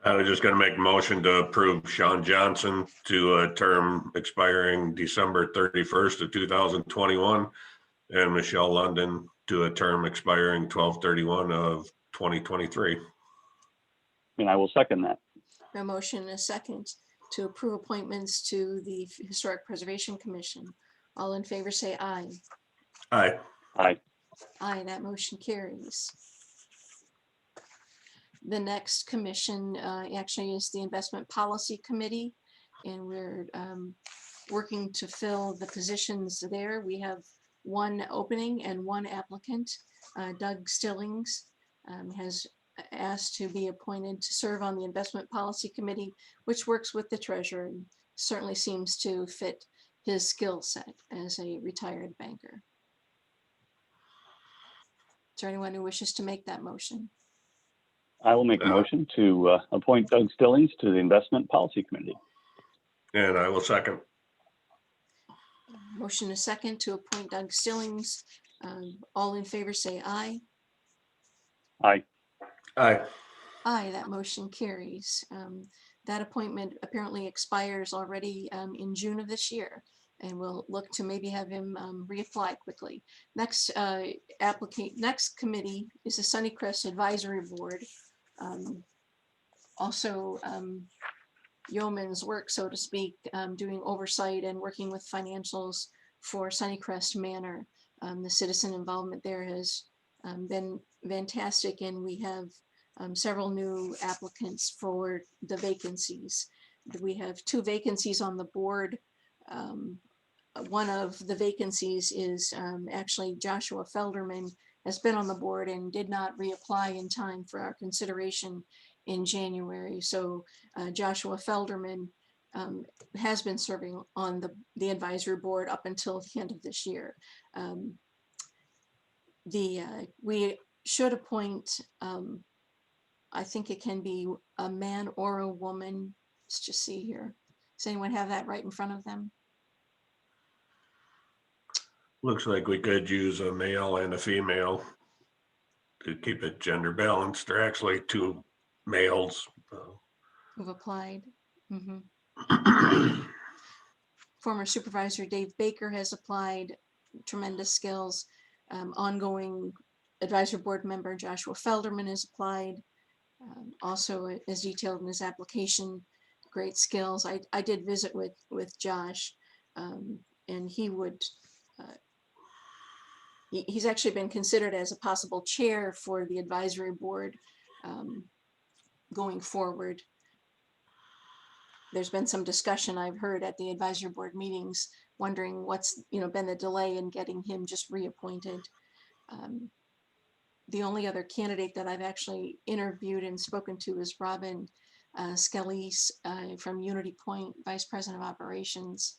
I was just going to make a motion to approve Sean Johnson to a term expiring December 31st of 2021, and Michelle London to a term expiring 12/31 of 2023. And I will second that. A motion and a second to approve appointments to the Historic Preservation Commission. All in favor say aye. Aye. Aye. Aye, that motion carries. The next commission actually is the Investment Policy Committee, and we're working to fill the positions there. We have 1 opening and 1 applicant. Doug Stillings has asked to be appointed to serve on the Investment Policy Committee, which works with the treasurer and certainly seems to fit his skill set as a retired banker. Is there anyone who wishes to make that motion? I will make a motion to appoint Doug Stillings to the Investment Policy Committee. And I will second. Motion is second to appoint Doug Stillings. All in favor say aye. Aye. Aye. Aye, that motion carries. That appointment apparently expires already in June of this year, and we'll look to maybe have him reapply quickly. Next committee is the Sunnycrest Advisory Board. Also yeoman's work, so to speak, doing oversight and working with financials for Sunnycrest Manor. The citizen involvement there has been fantastic, and we have several new applicants for the vacancies. We have 2 vacancies on the board. One of the vacancies is actually Joshua Felderman has been on the board and did not reapply in time for our consideration in January. So Joshua Felderman has been serving on the advisory board up until the end of this year. We should appoint, I think it can be a man or a woman. Let's just see here. Does anyone have that right in front of them? Looks like we could use a male and a female to keep it gender balanced. There are actually 2 males. Who've applied. Former Supervisor Dave Baker has applied, tremendous skills. Ongoing advisory board member Joshua Felderman has applied. Also, as detailed in his application, great skills. I did visit with Josh, and he would, he's actually been considered as a possible chair for the advisory board going forward. There's been some discussion I've heard at the advisory board meetings, wondering what's been the delay in getting him just reappointed. The only other candidate that I've actually interviewed and spoken to is Robin Scalise from Unity Point, Vice President of Operations,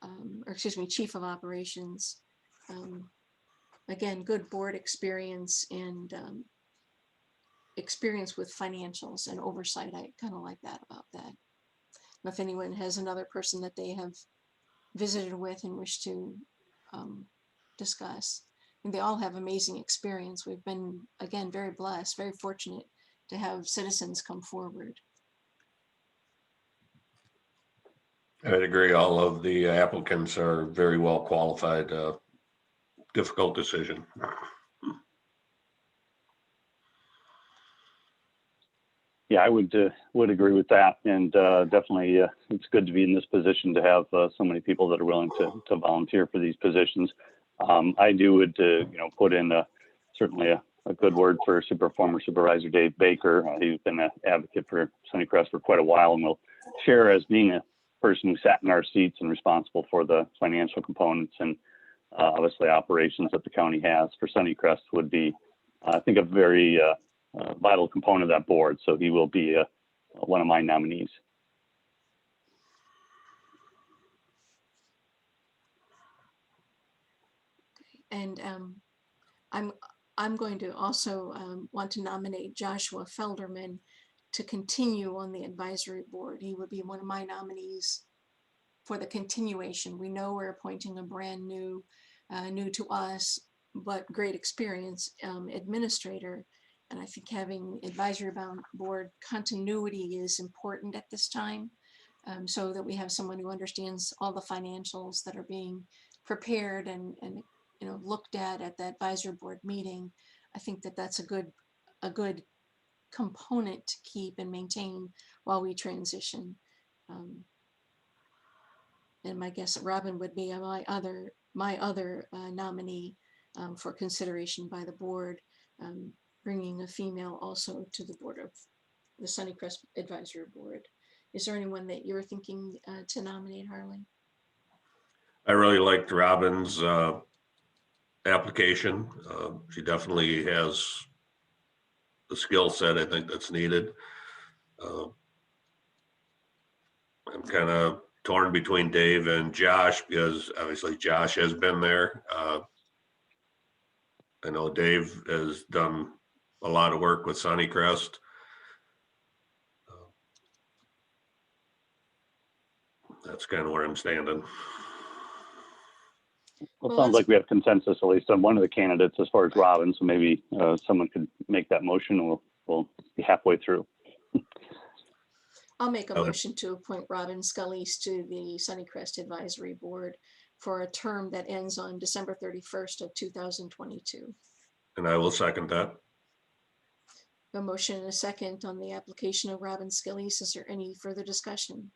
or excuse me, Chief of Operations. Again, good board experience and experience with financials and oversight. I kind of like that about that. If anyone has another person that they have visited with and wish to discuss. And they all have amazing experience. We've been, again, very blessed, very fortunate to have citizens come forward. I'd agree. All of the applicants are very well qualified. Difficult decision. Yeah, I would agree with that, and definitely it's good to be in this position to have so many people that are willing to volunteer for these positions. I would put in certainly a good word for former Supervisor Dave Baker. He's been an advocate for Sunnycrest for quite a while, and will share as being a person who sat in our seats and responsible for the financial components and obviously operations that the county has for Sunnycrest would be, I think, a very vital component of that board. So he will be one of my nominees. And I'm going to also want to nominate Joshua Felderman to continue on the advisory board. He would be one of my nominees for the continuation. We know we're appointing a brand new, new to us, but great experience administrator. And I think having advisory board continuity is important at this time, so that we have someone who understands all the financials that are being prepared and looked at the advisory board meeting. I think that that's a good component to keep and maintain while we transition. And my guess, Robin would be my other nominee for consideration by the board. Bringing a female also to the board of the Sunnycrest Advisory Board. Is there anyone that you're thinking to nominate, Harley? I really liked Robin's application. She definitely has the skill set I think that's needed. I'm kind of torn between Dave and Josh because obviously Josh has been there. I know Dave has done a lot of work with Sunnycrest. That's kind of where I'm standing. Well, it sounds like we have consensus at least on one of the candidates as far as Robin. So maybe someone could make that motion, and we'll be halfway through. I'll make a motion to appoint Robin Scalise to the Sunnycrest Advisory Board for a term that ends on December 31st of 2022. And I will second that. A motion and a second on the application of Robin Scalise. Is there any further discussion?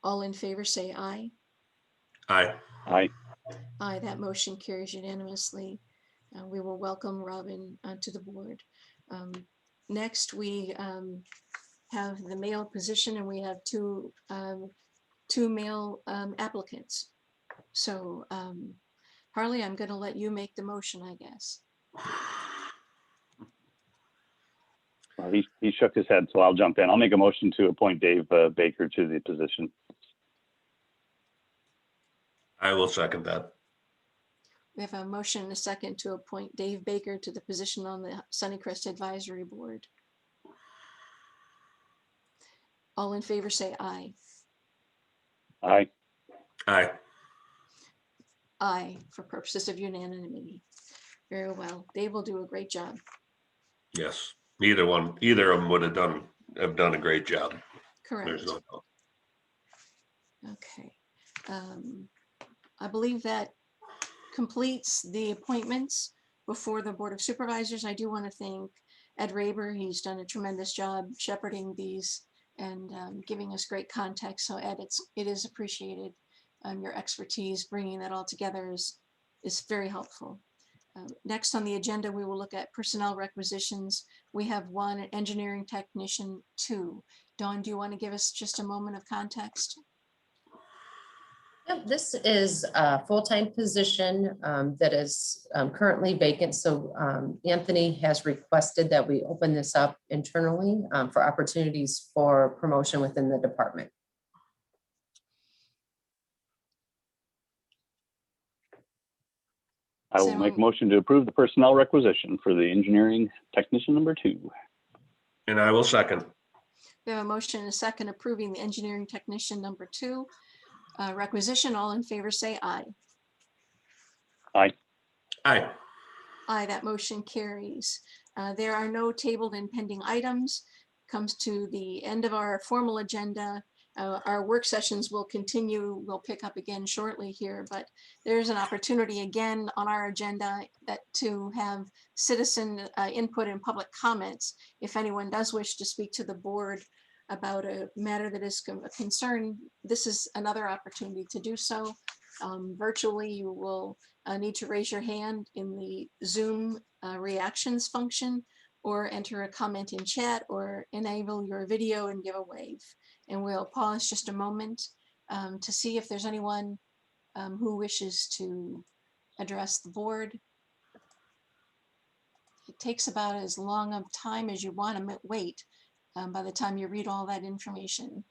All in favor say aye. Aye. Aye. Aye, that motion carries unanimously. We will welcome Robin to the board. Next, we have the male position, and we have two male applicants. So Harley, I'm going to let you make the motion, I guess. Well, he shook his head, so I'll jump in. I'll make a motion to appoint Dave Baker to the position. I will second that. We have a motion and a second to appoint Dave Baker to the position on the Sunnycrest Advisory Board. All in favor say aye. Aye. Aye. Aye, for purposes of unanimity. Very well. Dave will do a great job. Yes. Either of them would have done a great job. Correct. There's no doubt. Okay. I believe that completes the appointments before the Board of Supervisors. I do want to thank Ed Raber. He's done a tremendous job shepherding these and giving us great context. So Ed, it is appreciated. Your expertise bringing that all together is very helpful. Next on the agenda, we will look at personnel requisitions. We have 1, an engineering technician, 2. Dawn, do you want to give us just a moment of context? Yep, this is a full-time position that is currently vacant. So Anthony has requested that we open this up internally for opportunities for promotion within the department. I will make a motion to approve the personnel requisition for the engineering technician number 2. And I will second. We have a motion and a second approving the engineering technician number 2 requisition. All in favor say aye. Aye. Aye. Aye, that motion carries. There are no tabled and pending items. Comes to the end of our formal agenda. Our work sessions will continue. We'll pick up again shortly here, but there's an opportunity again on our agenda to have citizen input and public comments. If anyone does wish to speak to the board about a matter that is a concern, this is another opportunity to do so. Virtually, you will need to raise your hand in the Zoom reactions function, or enter a comment in chat, or enable your video and give a wave. And we'll pause just a moment to see if there's anyone who wishes to address the board. It takes about as long of time as you want to wait by the time you read all that information.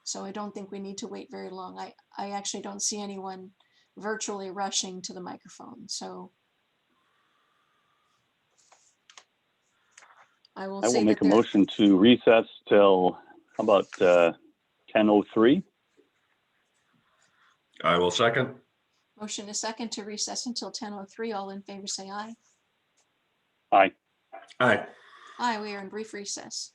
So I don't think we need to wait very long. I actually don't see anyone virtually rushing to the microphone. So I will make a motion to recess till, how about 10:03? I will second. Motion a second to recess until 10:03. All in favor say aye. Aye. Aye. Aye, we are in brief recess.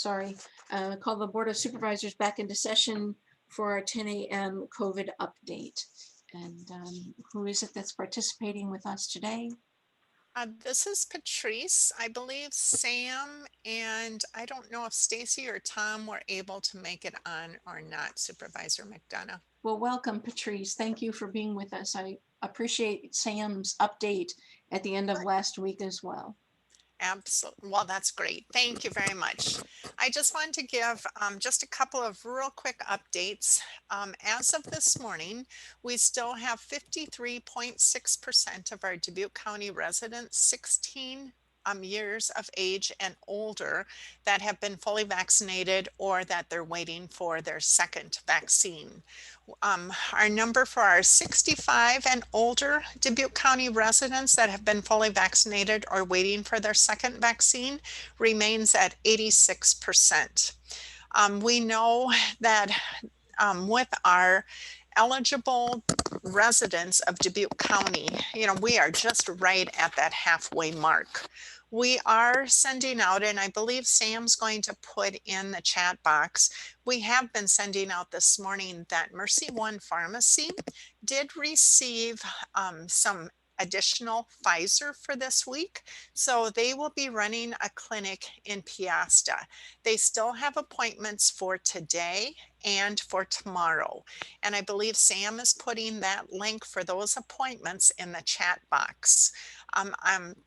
Call the Board of Supervisors back into session for our 10 a.m. COVID update. And who is it that's participating with us today? This is Patrice. I believe Sam and I don't know if Stacy or Tom were able to make it on or not, Supervisor McDonough. Well, welcome, Patrice. Thank you for being with us. I appreciate Sam's update at the end of last week as well. Absolutely. Well, that's great. Thank you very much. I just wanted to give just a couple of real quick updates. As of this morning, we still have 53.6% of our Dubuque County residents 16 years of age and older that have been fully vaccinated or that they're waiting for their second vaccine. Our number for our 65 and older Dubuque County residents that have been fully vaccinated or waiting for their second vaccine remains at 86%. We know that with our eligible residents of Dubuque County, we are just right at that halfway mark. We are sending out, and I believe Sam's going to put in the chat box, we have been sending out this morning that Mercy One Pharmacy did receive some additional Pfizer for this week. So they will be running a clinic in Piasta. They still have appointments for today and for tomorrow. And I believe Sam is putting that link for those appointments in the chat box.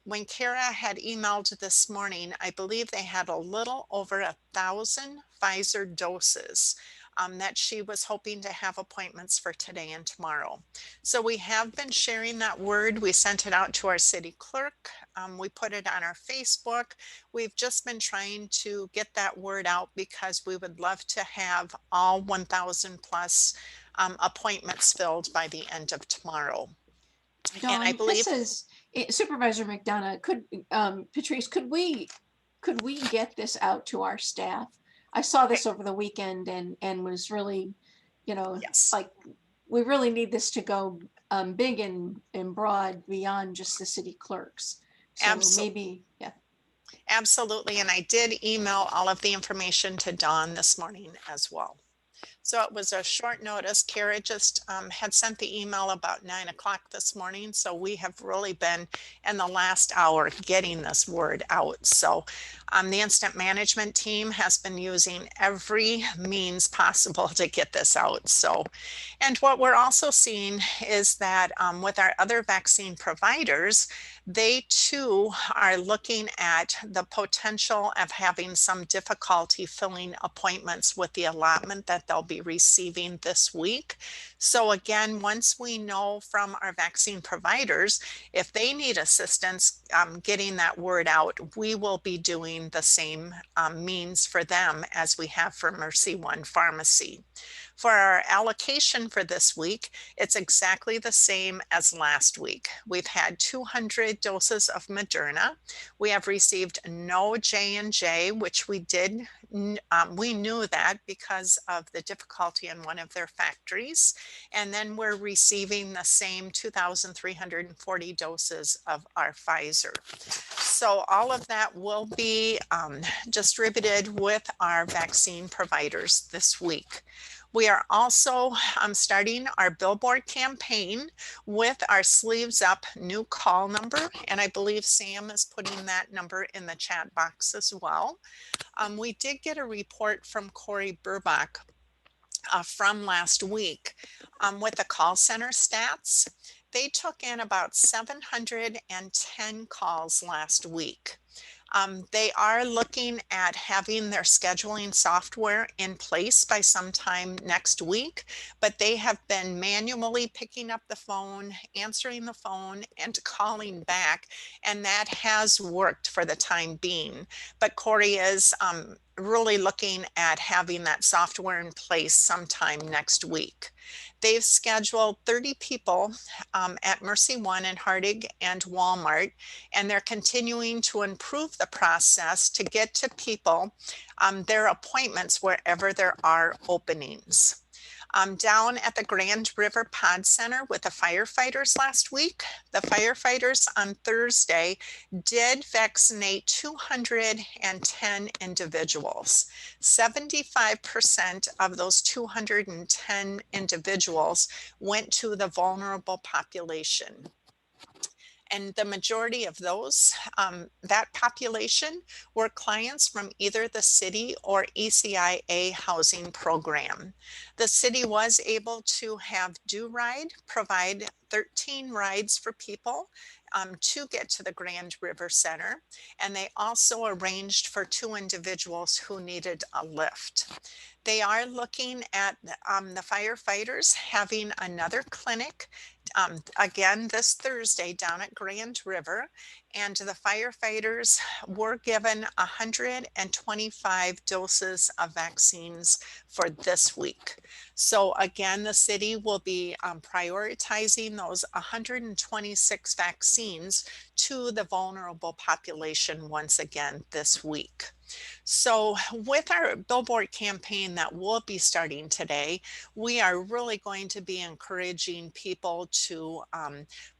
When Kara had emailed this morning, I believe they had a little over 1,000 Pfizer doses that she was hoping to have appointments for today and tomorrow. So we have been sharing that word. We sent it out to our city clerk. We put it on our Facebook. We've just been trying to get that word out because we would love to have all 1,000 plus appointments filled by the end of tomorrow. Dawn, and I believe this is Supervisor McDonough. Patrice, could we get this out to our staff? I saw this over the weekend and was really, yes. like we really need this to go big and broad beyond just the city clerks. So Absolutely. Absolutely. And I did email all of the information to Dawn this morning as well. So it was a short notice. Kara just had sent the email about 9 o'clock this morning. So we have really been in the last hour getting this word out. So the incident management team has been using every means possible to get this out. So, and what we're also seeing is that with our other vaccine providers, they too are looking at the potential of having some difficulty filling appointments with the allotment that they'll be receiving this week. So again, once we know from our vaccine providers, if they need assistance getting that word out, we will be doing the same means for them as we have for Mercy One Pharmacy. For our allocation for this week, it's exactly the same as last week. We've had 200 doses of Moderna. We have received no J&J, which we did. We knew that because of the difficulty in one of their factories. And then we're receiving the same 2,340 doses of our Pfizer. So all of that will be distributed with our vaccine providers this week. We are also starting our billboard campaign with our Sleeves Up new call number. And I believe Sam is putting that number in the chat box as well. We did get a report from Corey Burbach from last week with the call center stats. They took in about 710 calls last week. They are looking at having their scheduling software in place by sometime next week, but they have been manually picking up the phone, answering the phone, and calling back, and that has worked for the time being. But Corey is really looking at having that software in place sometime next week. They've scheduled 30 people at Mercy One in Harding and Walmart, and they're continuing to improve the process to get to people their appointments wherever there are openings. Down at the Grand River Pod Center with the firefighters last week. The firefighters on Thursday did vaccinate 210 individuals. 75% of those 210 individuals went to the vulnerable population. And the majority of those, that population, were clients from either the city or ECIA housing program. The city was able to have Do Ride provide 13 rides for people to get to the Grand River Center. And they also arranged for 2 individuals who needed a lift. They are looking at the firefighters having another clinic again this Thursday down at Grand River, and the firefighters were given 125 doses of vaccines for this week. So again, the city will be prioritizing those 126 vaccines to the vulnerable population once again this week. So with our billboard campaign that will be starting today, we are really going to be encouraging people to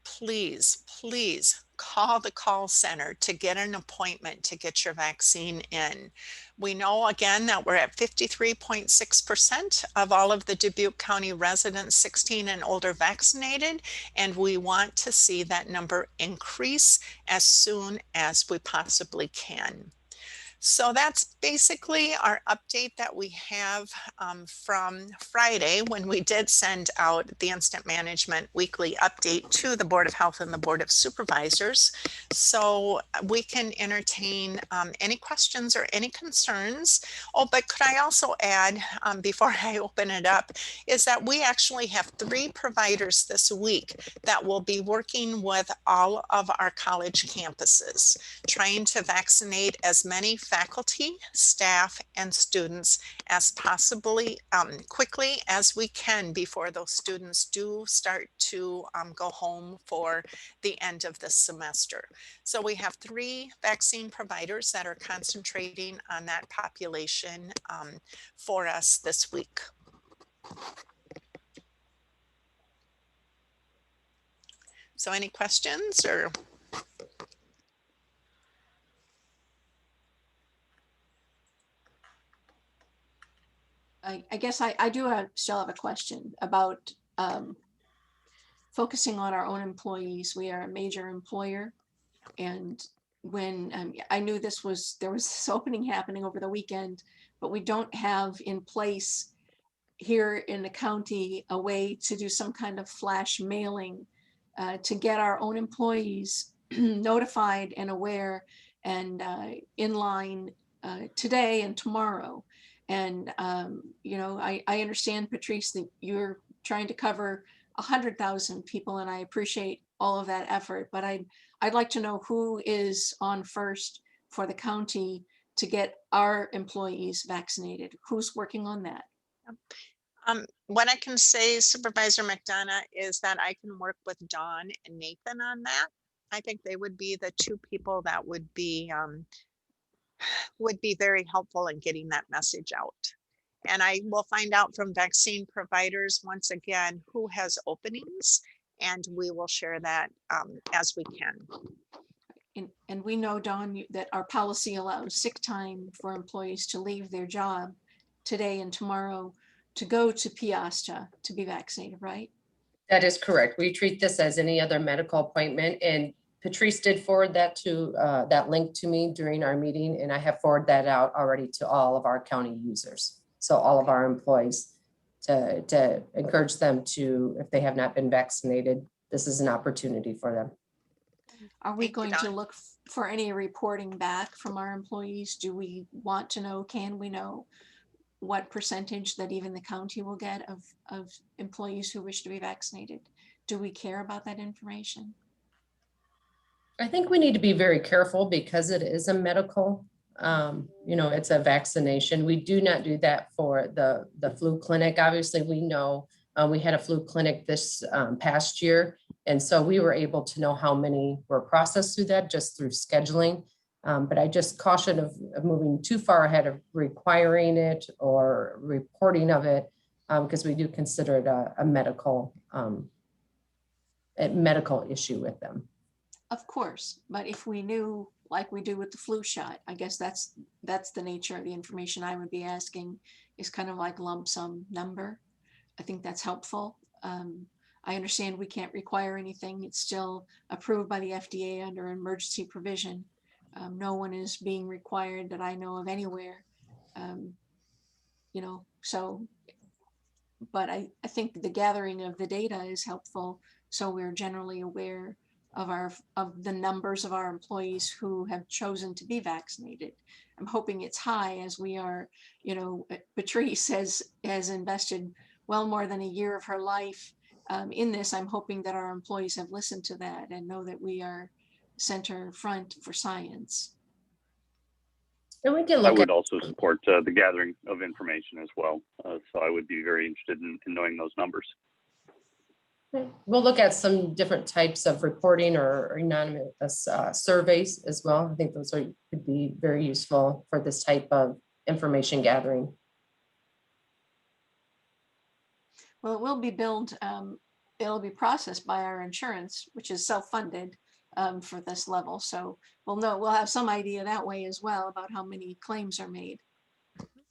please call the call center to get an appointment to get your vaccine in. We know again that we're at 53.6% of all of the Dubuque County residents 16 and older vaccinated, and we want to see that number increase as soon as we possibly can. So that's basically our update that we have from Friday, when we did send out the Instant Management Weekly Update to the Board of Health and the Board of Supervisors. So we can entertain any questions or any concerns. Oh, but could I also add, before I open it up, is that we actually have 3 providers this week that will be working with all of our college campuses, trying to vaccinate as many faculty, staff, and students as possibly quickly as we can before those students do start to go home for the end of the semester. So we have 3 vaccine providers that are concentrating on that population for us this week. So any questions or? I guess I do still have a question about focusing on our own employees. We are a major employer, and when I knew there was this opening happening over the weekend, but we don't have in place here in the county a way to do some kind of flash mailing to get our own employees notified and aware and in line today and tomorrow. And, you know, I understand, Patrice, that you're trying to cover 100,000 people, and I appreciate all of that effort, but I'd like to know who is on first for the county to get our employees vaccinated. Who's working on that? What I can say, Supervisor McDonough, is that I can work with Dawn and Nathan on that. I think they would be the 2 people that would be very helpful in getting that message out. And I will find out from vaccine providers once again who has openings, and we will share that as we can. And we know, Dawn, that our policy allows sick time for employees to leave their job today and tomorrow to go to Piasta to be vaccinated, right? That is correct. We treat this as any other medical appointment, and Patrice did forward that to that link to me during our meeting, and I have forwarded that out already to all of our county users. So all of our employees, to encourage them to, if they have not been vaccinated, this is an opportunity for them. Are we going to look for any reporting back from our employees? Do we want to know, can we know what percentage that even the county will get of employees who wish to be vaccinated? Do we care about that information? I think we need to be very careful because it is a medical, you know, it's a vaccination. We do not do that for the flu clinic. Obviously, we know we had a flu clinic this past year. And so we were able to know how many were processed through that just through scheduling. But I just caution of moving too far ahead of requiring it or reporting of it because we do consider it a medical issue with them. Of course, but if we knew, like we do with the flu shot, I guess that's the nature of the information I would be asking, is kind of like lump sum number. I think that's helpful. I understand we can't require anything. It's still approved by the FDA under emergency provision. No one is being required that I know of anywhere. You know, so, but I think the gathering of the data is helpful. So we're generally aware of the numbers of our employees who have chosen to be vaccinated. I'm hoping it's high, as we are, you know, Patrice has invested well more than a year of her life in this. I'm hoping that our employees have listened to that and know that we are center front for science. And we can I look would at, also support the gathering of information as well. So I would be very interested in knowing those numbers. we'll look at some different types of reporting or anonymous surveys as well. I think those could be very useful for this type of information gathering. Well, it will be billed, it'll be processed by our insurance, which is self-funded for this level. So we'll have some idea that way as well about how many claims are made.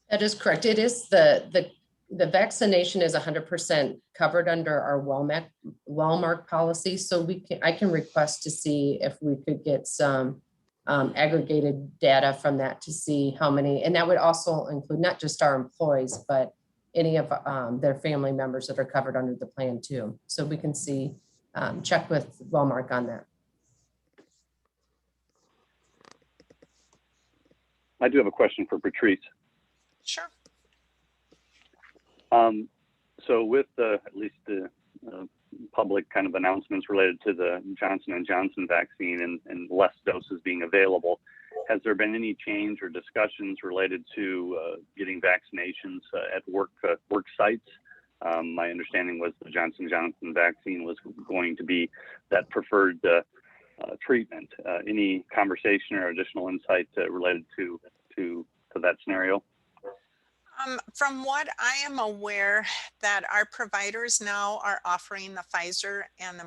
That is correct. It is the vaccination is 100% covered under our Walmart policy. So I can request to see if we could get some aggregated data from that to see how many, and that would also include not just our employees, but any of their family members that are covered under the plan too. So we can see, check with Walmart on that. I do have a question for Patrice. Sure. So with at least the public kind of announcements related to the Johnson & Johnson vaccine and less doses being available, has there been any change or discussions related to getting vaccinations at work sites? My understanding was the Johnson & Johnson vaccine was going to be that preferred treatment. Any conversation or additional insight related to that scenario? From what I am aware, that our providers now are offering the Pfizer and the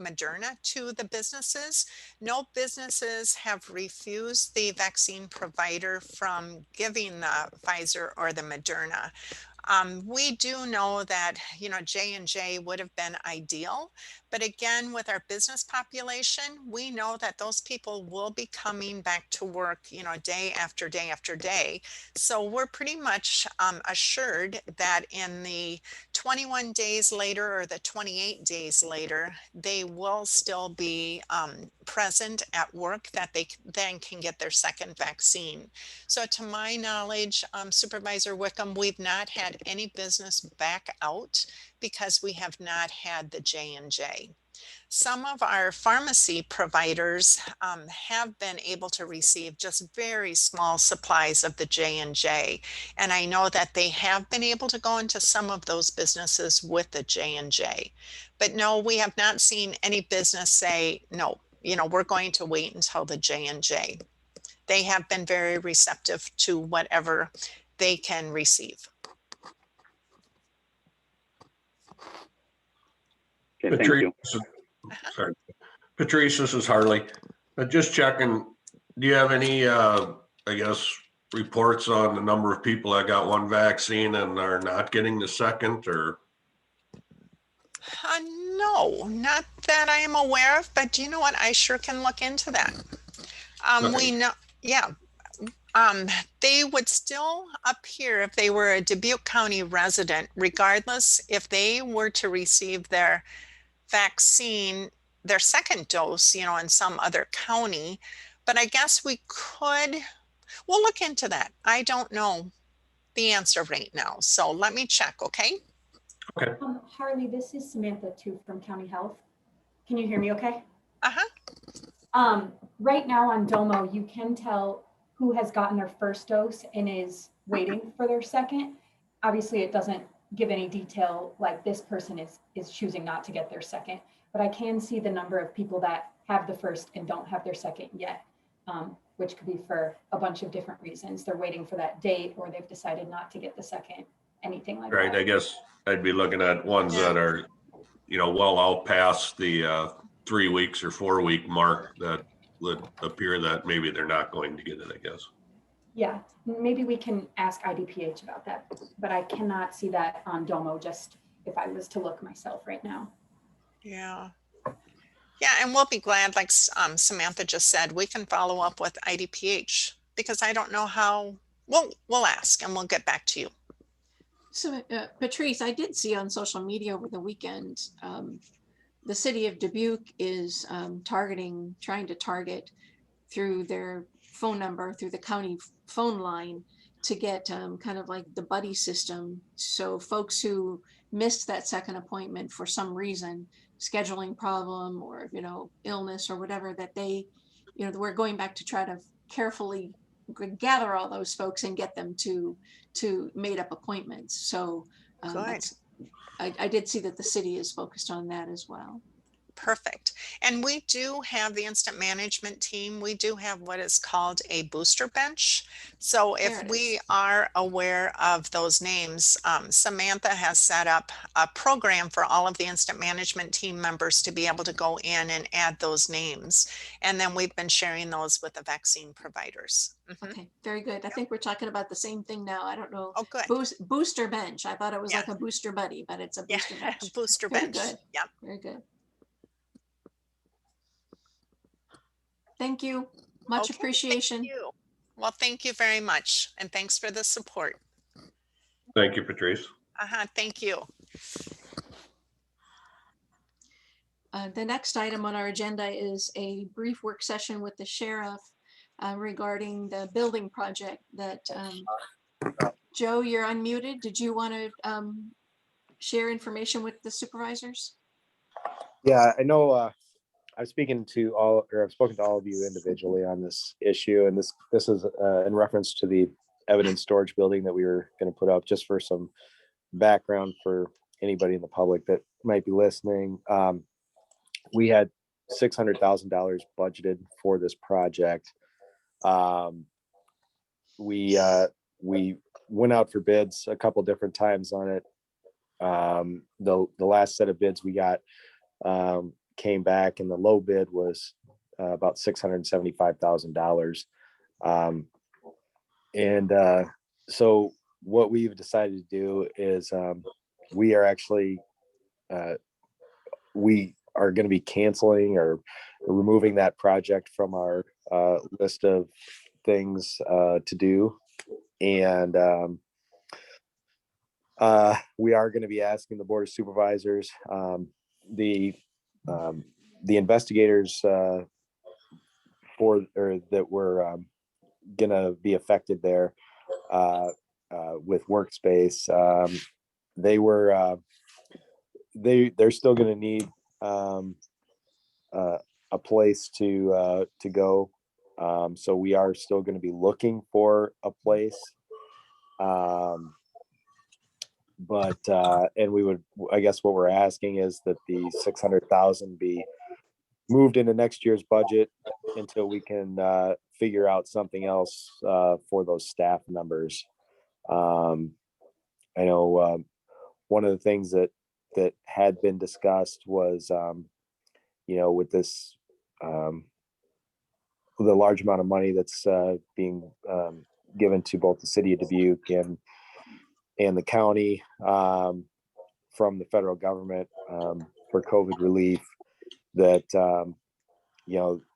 Moderna to the businesses. No businesses have refused the vaccine provider from giving the Pfizer or the Moderna. We do know that, you know, J&J would have been ideal, but again, with our business population, we know that those people will be coming back to work, you know, day after day after day. So we're pretty much assured that in the 21 days later or the 28 days later, they will still be present at work, that they then can get their second vaccine. So to my knowledge, Supervisor Wickham, we've not had any business back out because we have not had the J&J. Some of our pharmacy providers have been able to receive just very small supplies of the J&J. And I know that they have been able to go into some of those businesses with the J&J. But no, we have not seen any business say, no, you know, we're going to wait until the J&J. They have been very receptive to whatever they can receive. Okay, thank Patrice, you. sorry. Patrice, this is Harley. Just checking, do you have any, I guess, reports on the number of people that got one vaccine and are not getting the second, or? No, not that I am aware of, but you know what? I sure can look into that. Okay. We know, yeah. They would still appear if they were a Dubuque County resident, regardless if they were to receive their vaccine, their second dose, you know, in some other county. But I guess we'll look into that. I don't know the answer right now. So let me check, okay? Okay. Harley, this is Samantha too from County Health. Can you hear me okay? Uh-huh. Right now on Domo, you can tell who has gotten their first dose and is waiting for their second. Obviously, it doesn't give any detail like this person is choosing not to get their second, but I can see the number of people that have the first and don't have their second yet, which could be for a bunch of different reasons. They're waiting for that date or they've decided not to get the second anything like Right, that. I guess I'd be looking at ones Yeah. that are, well out past the 3 weeks or 4 week mark that would appear that maybe they're not going to get it, I guess. Yeah, maybe we can ask IDPH about that, but I cannot see that on Domo just if I was to look myself right now. Yeah. Yeah, and we'll be glad, like Samantha just said, we can follow up with IDPH because I don't know how, we'll ask and we'll get back to you. So Patrice, I did see on social media over the weekend, the city of Dubuque is trying to target through their phone number, through the county phone line, to get kind of like the buddy system. So folks who missed that second appointment for some reason, scheduling problem or, illness or whatever, that they, we're going back to try to carefully gather all those folks and get them to made up appointments. So Good. I did see that the city is focused on that as well. Perfect. And we do have the instant management team. We do have what is called a booster bench. So There if it we is. are aware of those names, Samantha has set up a program for all of the instant management team members to be able to go in and add those names. And then we've been sharing those with the vaccine providers. Mhm. Okay, very good. I think we're talking about the same thing now. I don't know. Oh, good. Booster bench. I thought it was Yeah. like a booster buddy, but it's a Yeah, booster bench. booster Very bench. good. Yep. Very good. Thank you. Much Okay, appreciation. Thank you. Well, thank you very much. And thanks for the support. Thank you, Patrice. Thank you. The next item on our agenda is a brief work session with the sheriff regarding the building project that, Joe, you're unmuted. Did you want to share information with the supervisors? Yeah, I know I've spoken to all of you individually on this issue, and this is in reference to the evidence storage building that we were going to put up. Just for some background for anybody in the public that might be listening, we had $600,000 budgeted for this project. We went out for bids a couple different times on it. The last set of bids we got came back, and the low bid was about $675,000. So what we've decided to do is we are going to be canceling or removing that project from our list of things to do. And we are going to be asking the Board of Supervisors, the investigators that were going to be affected there with Workspace. They're still going to need a place to go. So we are still going to be looking for a place. And we would, I guess what we're asking is that the 600,000 be moved into next year's budget until we can figure out something else for those staff members. I know one of the things that had been discussed was, with this, the large amount of money that's being given to both the city of Dubuque and the county from the federal government for COVID relief, that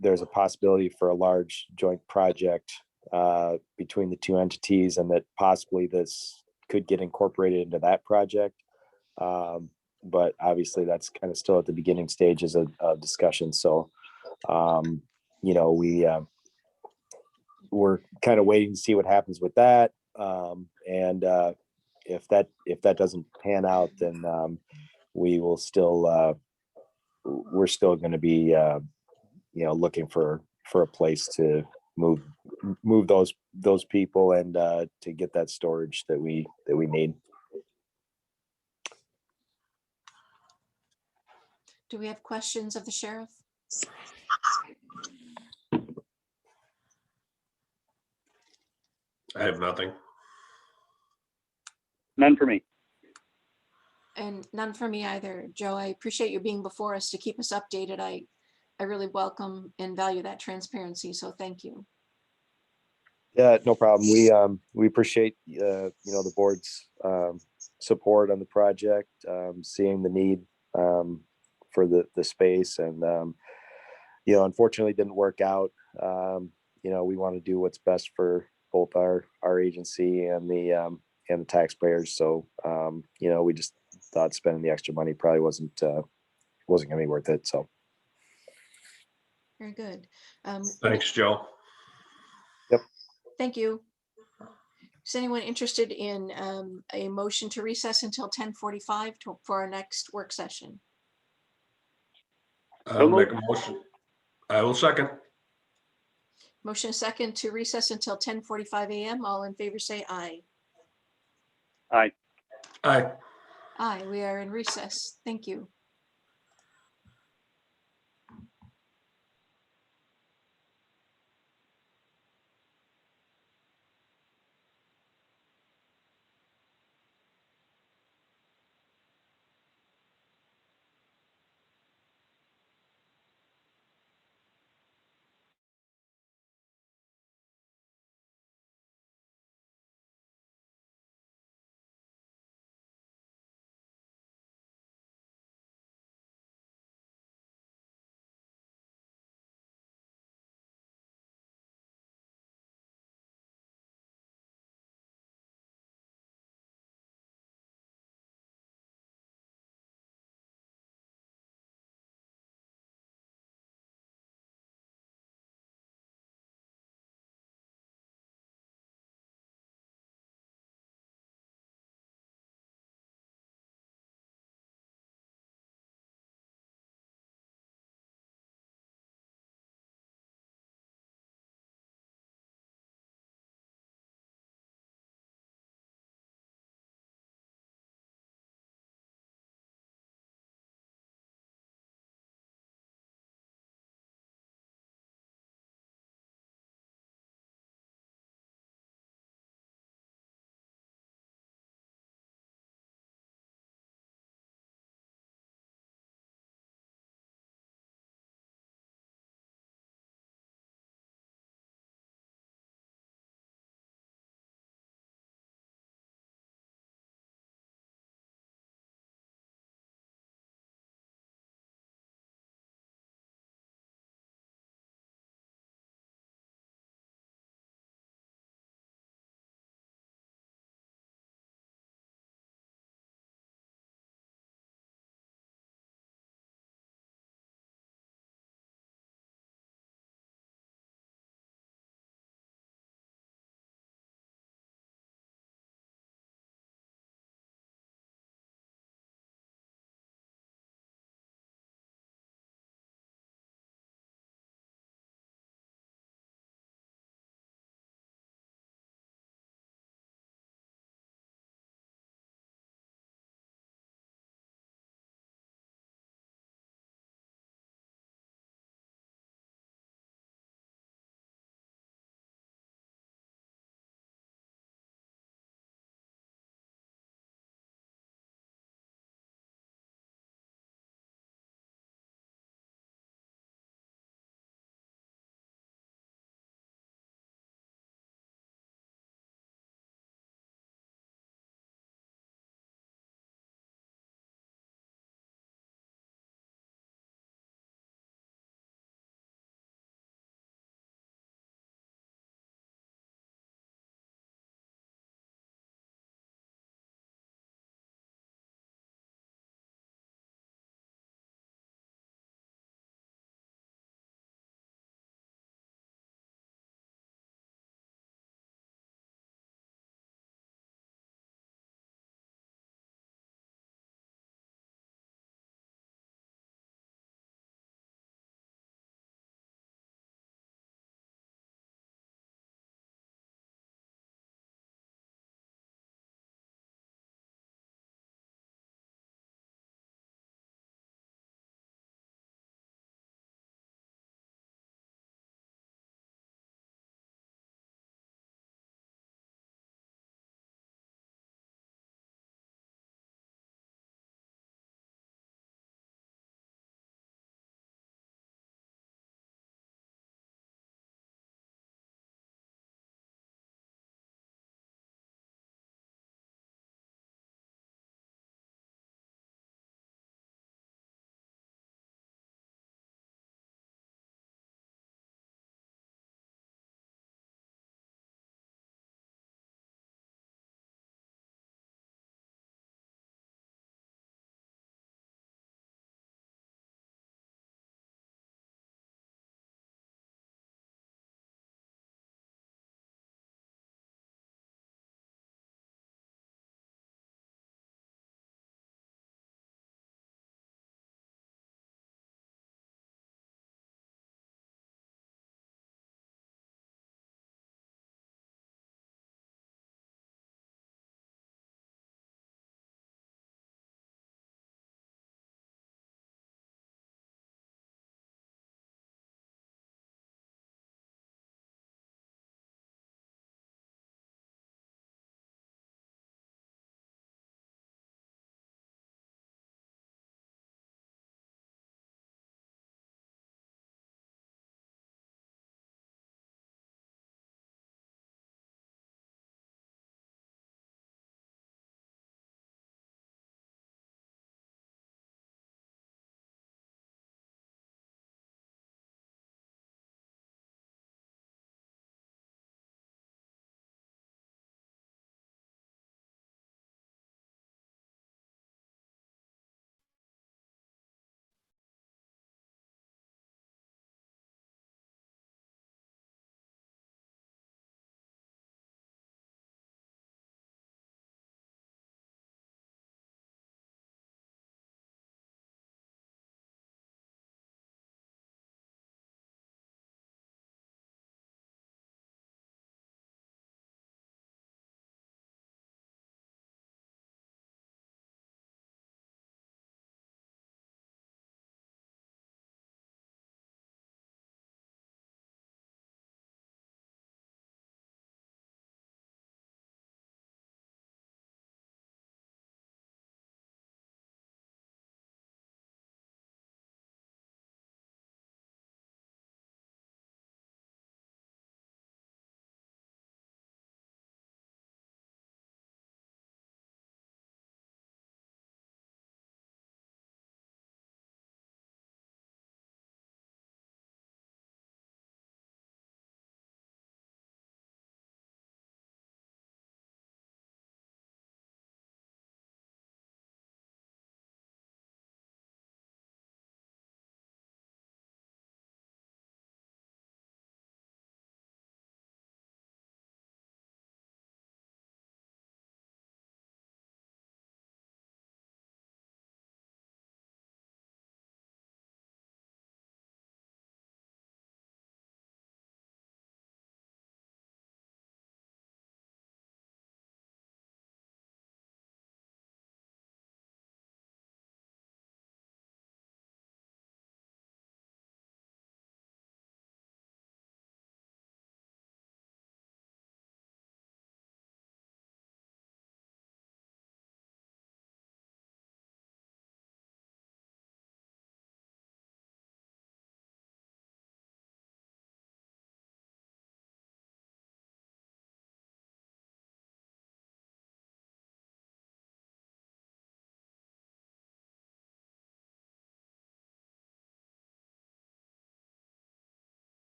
there's a possibility for a large joint project between the two entities, and that possibly this could get incorporated into that project. But obviously that's kind of still at the beginning stages of discussion. So, we're kind of waiting to see what happens with that. And if that doesn't pan out, then we will still we're still going to be looking for a place to move those people and to get that storage that we need. Do we have questions of the sheriff? I have nothing. None for me. And none for me either. Joe, I appreciate you being before us to keep us updated. I really welcome and value that transparency, so thank you. Yeah, no problem. We appreciate, the board's support on the project, seeing the need for the space, and unfortunately it didn't work out. We want to do what's best for both our agency and the taxpayers. So we just thought spending the extra money probably wasn't gonna be worth it. So Very good. Thanks, Joe. Thank you. Is anyone interested in a motion to recess until 10:45 for our next work session? I'll make a motion. I will second. Motion second to recess until 10:45 a.m. All in favor say aye. Aye. Aye. Aye, we are in recess. Thank you.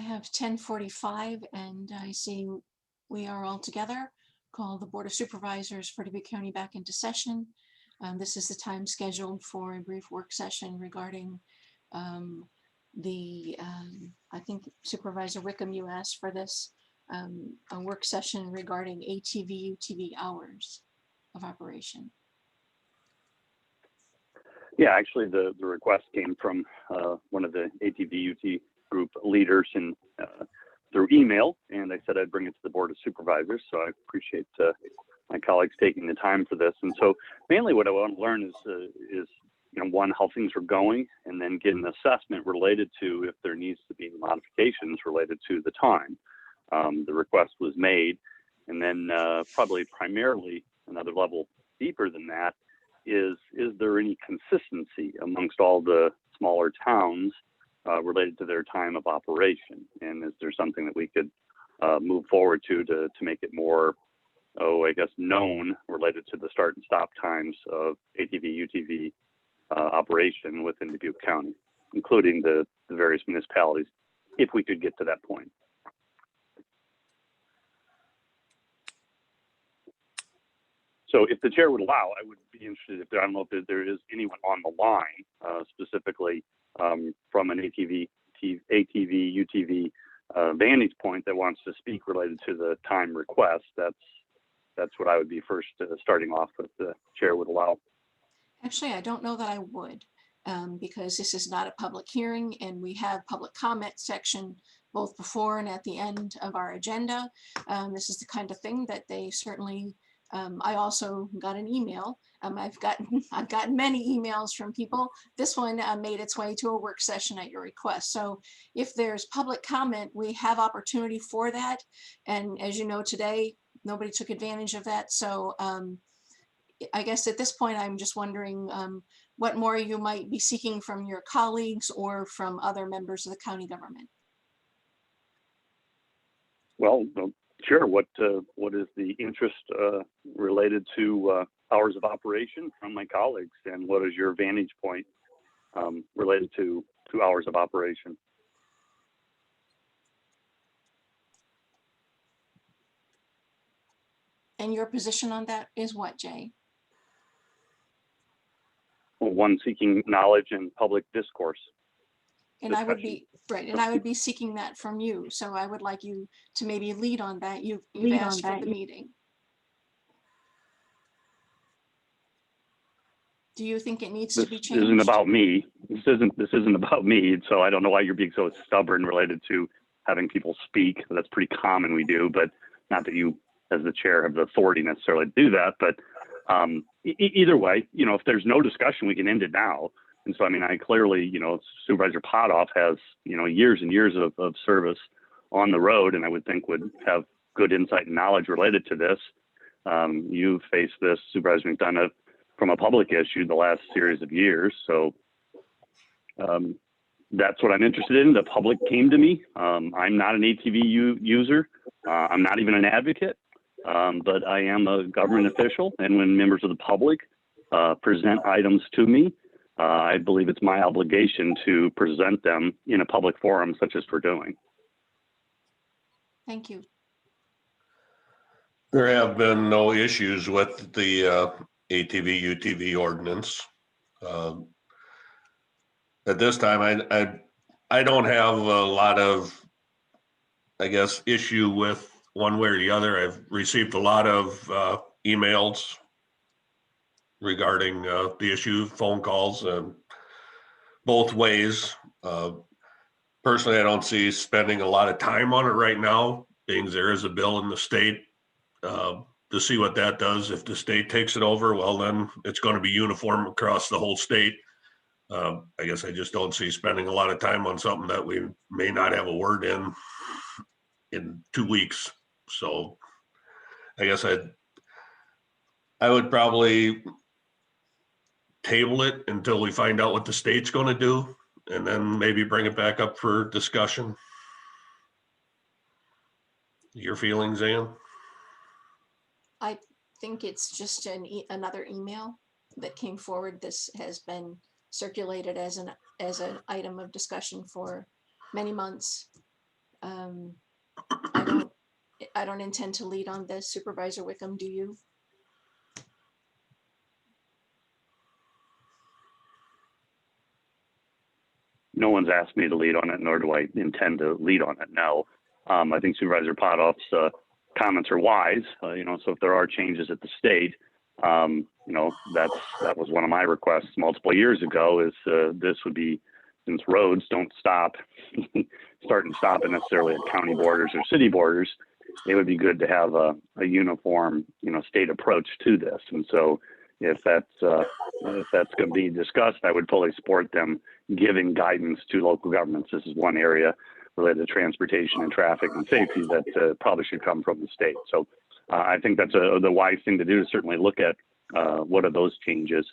have 10:45 and I see we are all together. Call the Board of Supervisors for Dubuque County back into session. This is the time scheduled for a brief work session regarding I think Supervisor Wickham, you asked for this, a work session regarding ATV, UTV hours of operation. Yeah, actually, the request came from one of the ATV UT group leaders and through email, and I said I'd bring it to the Board of Supervisors. So I appreciate my colleagues taking the time for this. And so mainly what I want to learn is one, how things are going, and then get an assessment related to if there needs to be modifications related to the time the request was made. And then probably primarily another level deeper than that is there any consistency amongst all the smaller towns related to their time of operation? And is there something that we could move forward to make it more, known related to the start and stop times of ATV, UTV operation within Dubuque County, including the various municipalities, if we could get to that point? So if the chair would allow, I would be interested I don't know if there is anyone on the line specifically from an ATV, UTV vantage point that wants to speak related to the time request. That's what I would be first starting off with, the chair would allow. Actually, I don't know that I would, because this is not a public hearing and we have public comment section both before and at the end of our agenda. This is the kind of thing that they certainly, I also got an email. I've gotten many emails from people. This one made its way to a work session at your request. So if there's public comment, we have opportunity for that. And as you know, today, nobody took advantage of that. So I guess at this point, I'm just wondering what more you might be seeking from your colleagues or from other members of the county government. Well, sure. What is the interest related to hours of operation from my colleagues, and what is your vantage point related to hours of operation? And your position on that is what, Jay? Well, one, seeking knowledge and public discourse. And I would be right, and I would be seeking that from you. So I would like you to maybe lead on that. You've asked for the meeting. Do you think it needs to be changed? This isn't about me. This isn't about me. So I don't know why you're being so stubborn related to having people speak. That's pretty common, we do, but not that you, as the chair, have the authority necessarily to do that. But either way, if there's no discussion, we can end it now. And so, I clearly, Supervisor Potoff has, years and years of service on the road, and I would think would have good insight and knowledge related to this. You've faced this, Supervisor McDonough, from a public issue the last series of years. So that's what I'm interested in. The public came to me. I'm not an ATV user. I'm not even an advocate, but I am a government official. And when members of the public present items to me, I believe it's my obligation to present them in a public forum such as we're doing. Thank you. There have been no issues with the ATV, UTV ordinance. At this time, I don't have a lot of, issue with one way or the other. I've received a lot of emails regarding the issue, phone calls, and both ways. Personally, I don't see spending a lot of time on it right now, being there is a bill in the state to see what that does. If the state takes it over, well, then it's going to be uniform across the whole state. I just don't see spending a lot of time on something that we may not have a word in 2 weeks. So I guess I would probably table it until we find out what the state's going to do, and then maybe bring it back up for discussion. Your feelings, Ann? I think it's just another email that came forward. This has been circulated as an item of discussion for many months. Um, I don't intend to lead on this. Supervisor Wickham, do you? No one's asked me to lead on it, nor do I intend to lead on it. No. I think Supervisor Potoff's comments are wise. So if there are changes at the state, that was one of my requests multiple years ago. Is this would be, since roads don't start and stop necessarily at county borders or city borders, it would be good to have a uniform, state approach to this. And so if that's going to be discussed, I would fully support them giving guidance to local governments. This is one area related to transportation and traffic and safety that probably should come from the state. So I think that's the wise thing to do, to certainly look at what are those changes.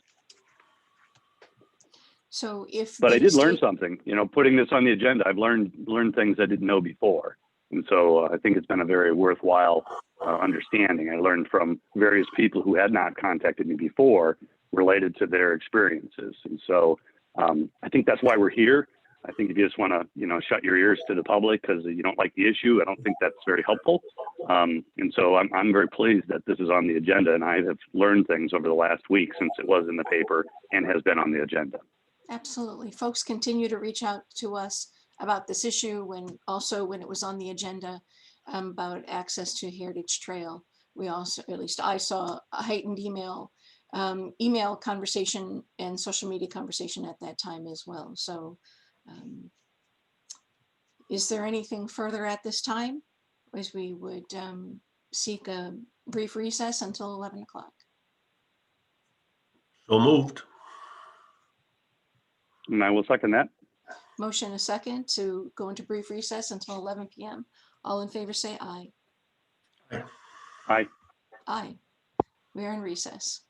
So if. But I the did learn state- something, putting this on the agenda. I've learned things I didn't know before. And so I think it's been a very worthwhile understanding. I learned from various people who had not contacted me before related to their experiences. And so I think that's why we're here. I think if you just want to, shut your ears to the public because you don't like the issue, I don't think that's very helpful. And so I'm very pleased that this is on the agenda, and I have learned things over the last week since it was in the paper and has been on the agenda. Absolutely. Folks continue to reach out to us about this issue when it was on the agenda about access to Heritage Trail. We also, at least I saw a heightened email conversation and social media conversation at that time as well. So is there anything further at this time? As we would seek a brief recess until 11 o'clock. So moved. And I will second that. Motion a second to go into brief recess until 11 p.m. All in favor say aye. Aye. Aye. We are in recess.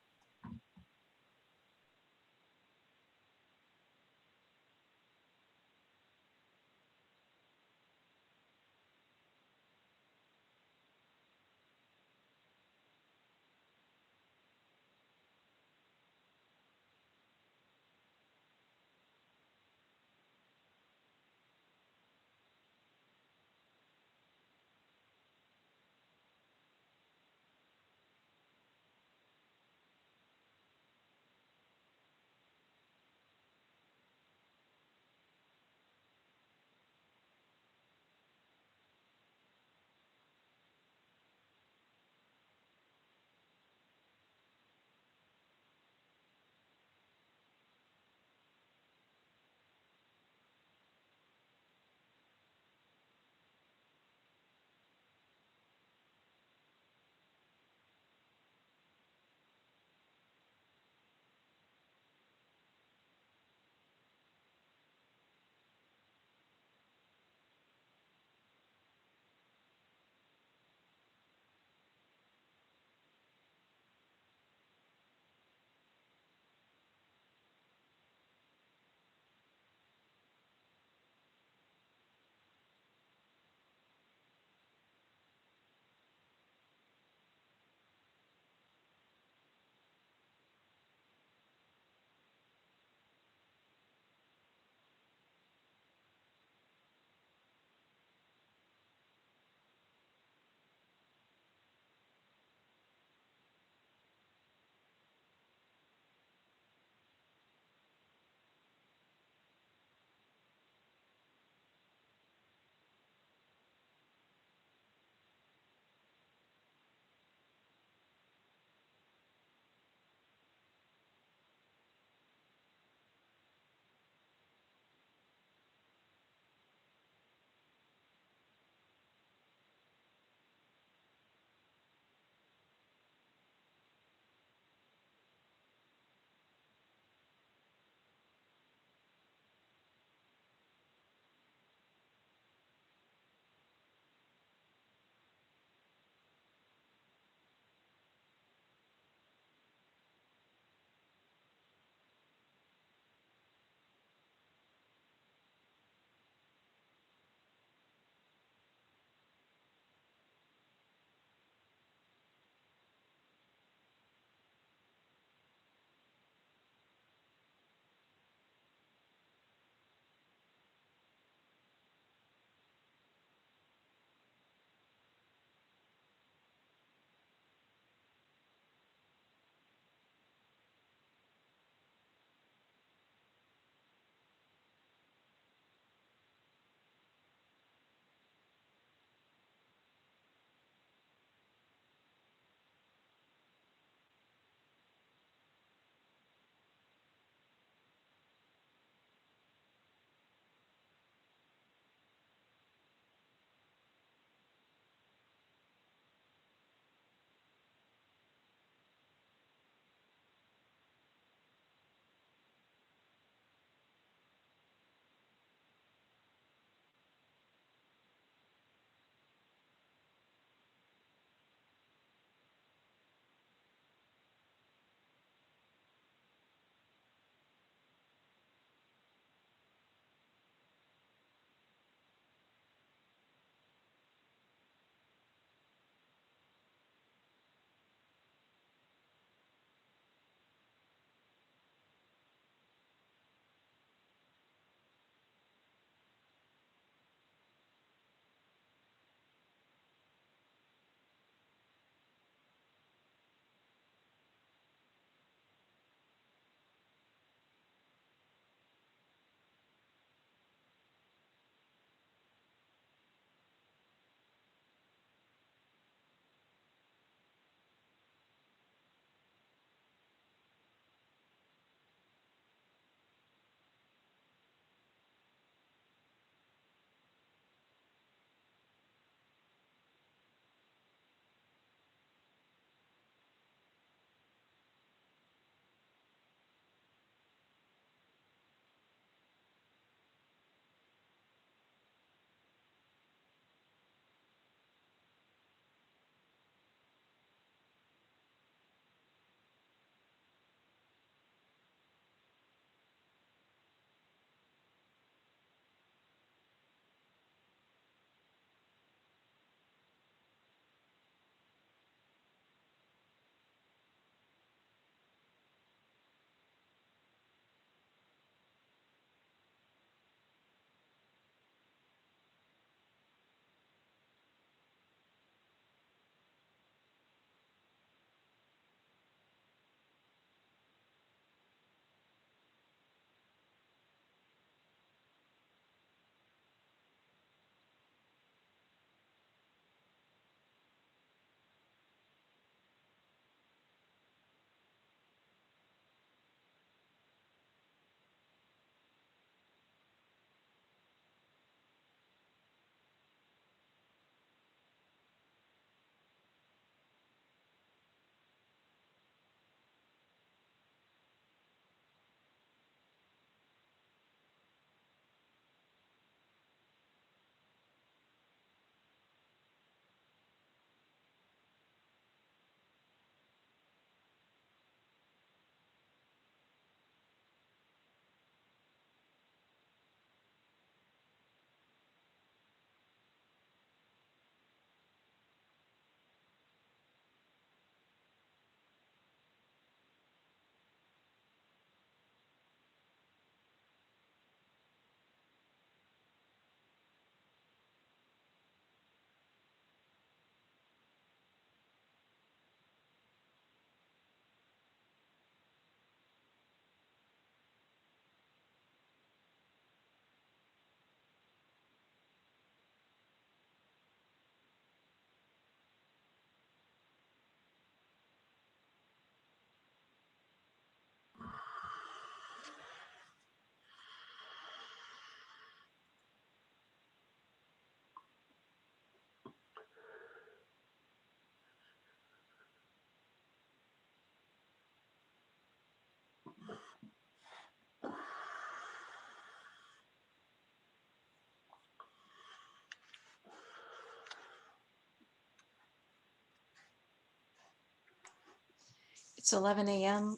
It's 11 a.m.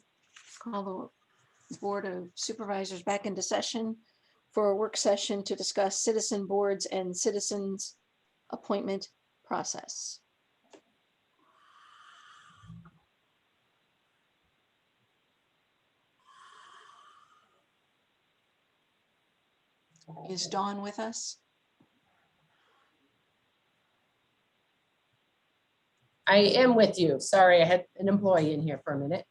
Call the Board of Supervisors back into session for a work session to discuss citizen boards and citizens appointment process. Is Dawn with us? I am with you. Sorry, I had an employee in here for a minute.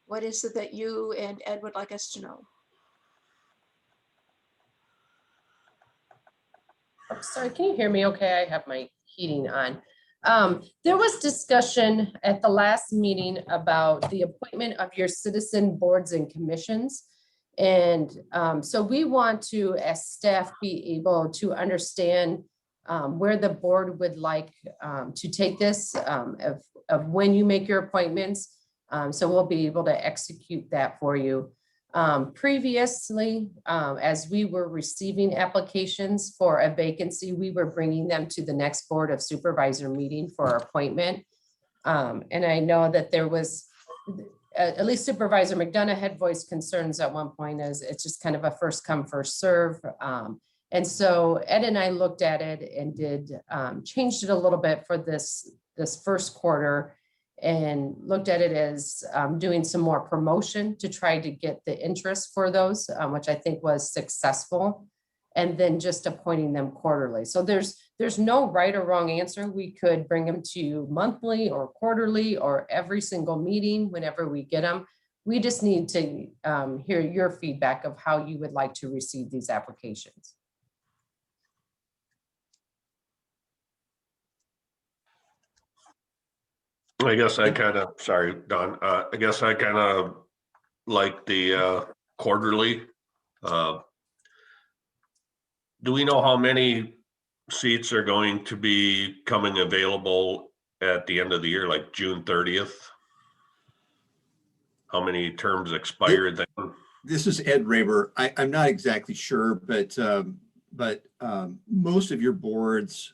What is it that you and Ed would like us to know? Oh, sorry, can you hear me okay? I have my heating on. There was discussion at the last meeting about the appointment of your citizen boards and commissions. And so we want to, as staff, be able to understand where the board would like to take this of when you make your appointments. So we'll be able to execute that for you. Previously, as we were receiving applications for a vacancy, we were bringing them to the next Board of Supervisor meeting for appointment. And I know that there was, at least Supervisor McDonough had voiced concerns at one point as it's just kind of a first come, first serve. And so Ed and I looked at it and changed it a little bit for this first quarter, and looked at it as doing some more promotion to try to get the interest for those, which I think was successful, and then just appointing them quarterly. So there's no right or wrong answer. We could bring them to you monthly or quarterly or every single meeting whenever we get them. We just need to hear your feedback of how you would like to receive these applications. I guess I kind of, sorry, Don, I guess I kind of like the quarterly. Do we know how many seats are going to be coming available at the end of the year, like June 30th? How many terms expired then? This is Ed Raber. I'm not exactly sure, but most of your boards,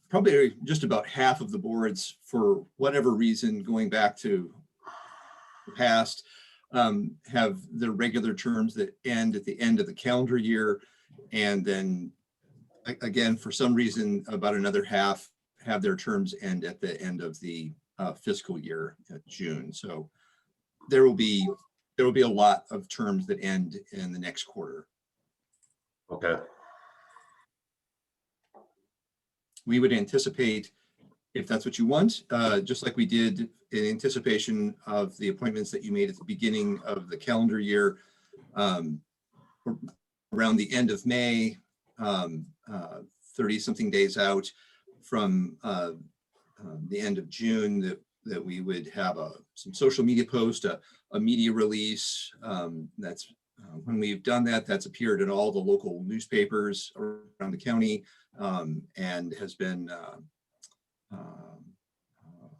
probably just about half of the boards, for whatever reason, going back to the past, have the regular terms that end at the end of the calendar year. And then again, for some reason, about another half have their terms end at the end of the fiscal year at June. So there will be a lot of terms that end in the next quarter. Okay. We would anticipate, if that's what you want, just like we did in anticipation of the appointments that you made at the beginning of the calendar year, around the end of May, 30 something days out from the end of June, that we would have some social media post, a media release. That's when we've done that, that's appeared in all the local newspapers around the county, and has been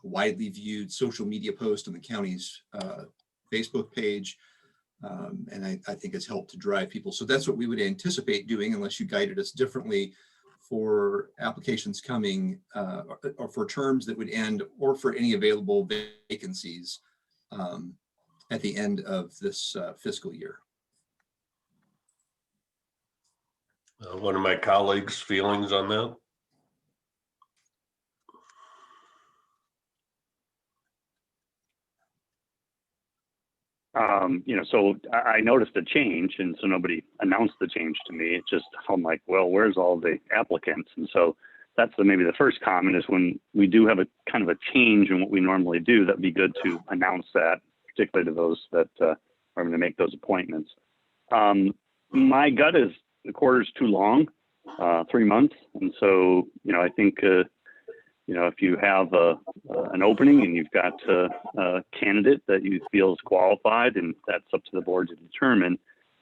widely viewed social media post on the county's Facebook page. And I think it's helped to drive people. So that's what we would anticipate doing, unless you guided us differently, for applications coming or for terms that would end, or for any available vacancies at the end of this fiscal year. One of my colleagues' feelings on that? So I noticed a change, and so nobody announced the change to me. It's just, I'm like, well, where's all the applicants? And so that's maybe the first comment, is when we do have a kind of a change in what we normally do, that'd be good to announce that, particularly to those that are going to make those appointments. My gut is the quarter's too long, 3 months. And so, I think, if you have an opening and you've got a candidate that you feel is qualified, and that's up to the board to determine,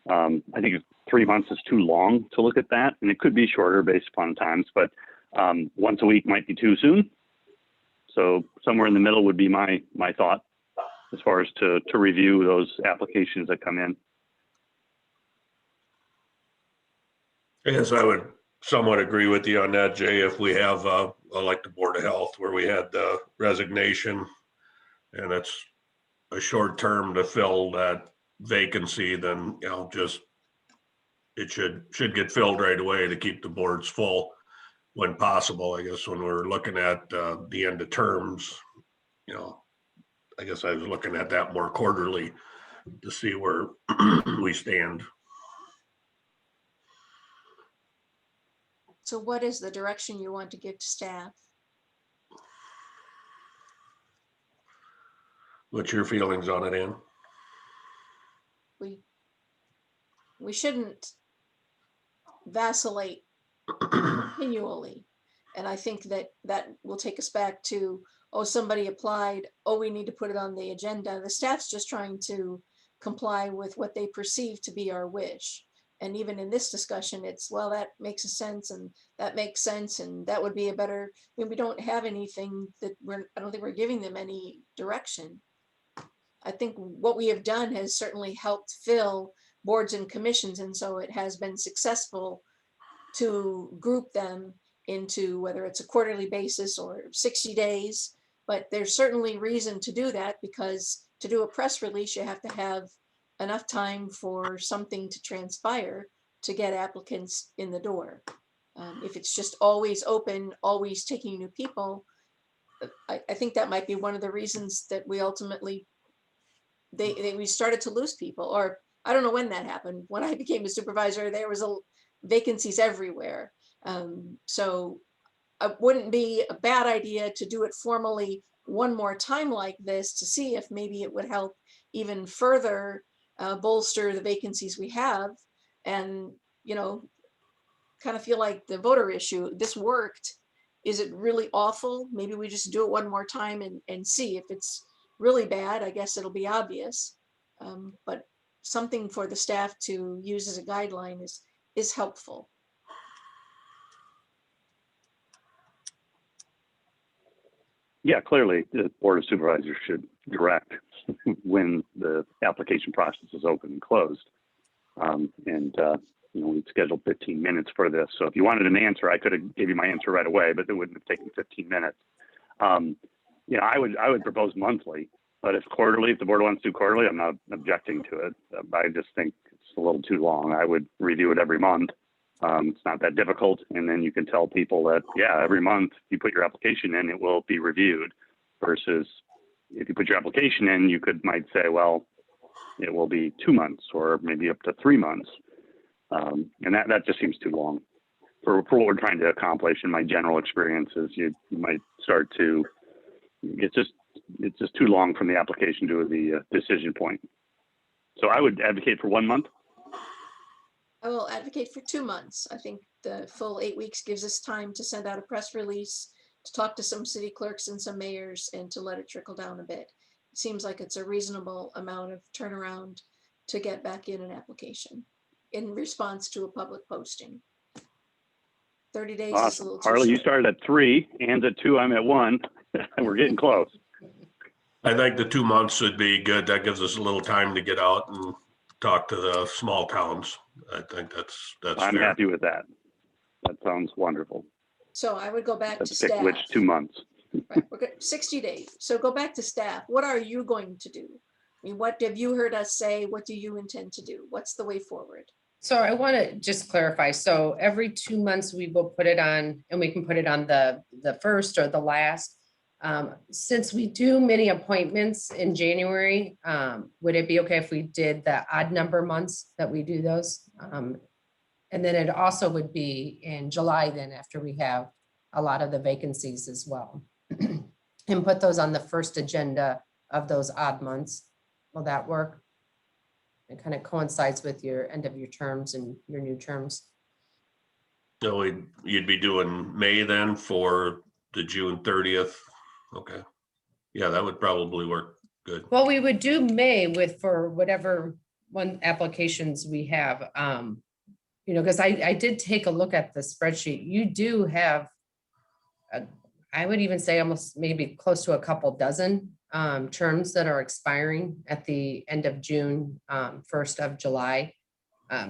I think 3 months is too long to look at that. And it could be shorter based upon times, but once a week might be too soon. So somewhere in the middle would be my thought, as far as to review those applications that come in. Yes, I would somewhat agree with you on that, Jay. If we have, like the Board of Health, where we had the resignation, and it's a short term to fill that vacancy, then, you know, just it should get filled right away to keep the boards full when possible. I guess when we're looking at the end of terms, you know, I guess I was looking at that more quarterly to see where we stand. So what is the direction you want to give to staff? What's your feelings on it, Ann? We shouldn't vacillate continually. And I think that will take us back to, oh, somebody applied, oh, we need to put it on the agenda. The staff's just trying to comply with what they perceive to be our wish. And even in this discussion, it's, well, that makes a sense, and that makes sense, and that would be a better, I mean, we don't have anything that I don't think we're giving them any direction. I think what we have done has certainly helped fill boards and commissions, and so it has been successful to group them into whether it's a quarterly basis or 60 days. But there's certainly reason to do that, because to do a press release, you have to have enough time for something to transpire to get applicants in the door. If it's just always open, always taking new people, I think that might be one of the reasons that we ultimately, we started to lose people. Or I don't know when that happened. When I became a supervisor, there was vacancies everywhere. So it wouldn't be a bad idea to do it formally one more time like this, to see if maybe it would help even further bolster the vacancies we have. And, you know, kind of feel like the voter issue, this worked. Is it really awful? Maybe we just do it one more time and see. If it's really bad, I guess it'll be obvious. But something for the staff to use as a guideline is helpful. Yeah, clearly the Board of Supervisors should direct when the application process is open and closed. You know, we'd scheduled 15 minutes for this. So if you wanted an answer, I could have gave you my answer right away, but it wouldn't have taken 15 minutes. You know, I would propose monthly, but if quarterly, if the board wants to do quarterly, I'm not objecting to it. I just think it's a little too long. I would review it every month. It's not that difficult. And then you can tell people that, yeah, every month you put your application in, it will be reviewed, versus if you put your application in, you might say, well, it will be 2 months or maybe up to 3 months. And that just seems too long for what we're trying to accomplish. In my general experiences, you might start to, it's just too long from the application to the decision point. So I would advocate for 1 month. I will advocate for 2 months. I think the full 8 weeks gives us time to send out a press release, to talk to some city clerks and some mayors, and to let it trickle down a bit. It seems like it's a reasonable amount of turnaround to get back in an application in response to a public posting. 30 days is a Awesome. little too Harley, you short. started at 3, Ann's at 2, I'm at 1. We're getting close. I think the 2 months would be good. That gives us a little time to get out and talk to the small towns. I think that's I'm fair. happy with that. That sounds wonderful. So I would go back Let's to pick staff. which 2 months. Right, we're good. 60 days. So go back to staff. What are you going to do? I mean, what have you heard us say? What do you intend to do? What's the way forward? So I want to just clarify. So every 2 months we will put it on, and we can put it on the first or the last. Since we do many appointments in January, would it be okay if we did the odd number months that we do those? And then it also would be in July then, after we have a lot of the vacancies as well. And put those on the first agenda of those odd months. Will that work? It kind of coincides with your end of your terms and your new terms. So you'd be doing May then for the June 30th. Okay. Yeah, that would probably work good. Well, we would do May for whatever one applications we have. You know, because I did take a look at the spreadsheet. You do have, I would even say almost maybe close to a couple dozen terms that are expiring at the end of June, 1st of July.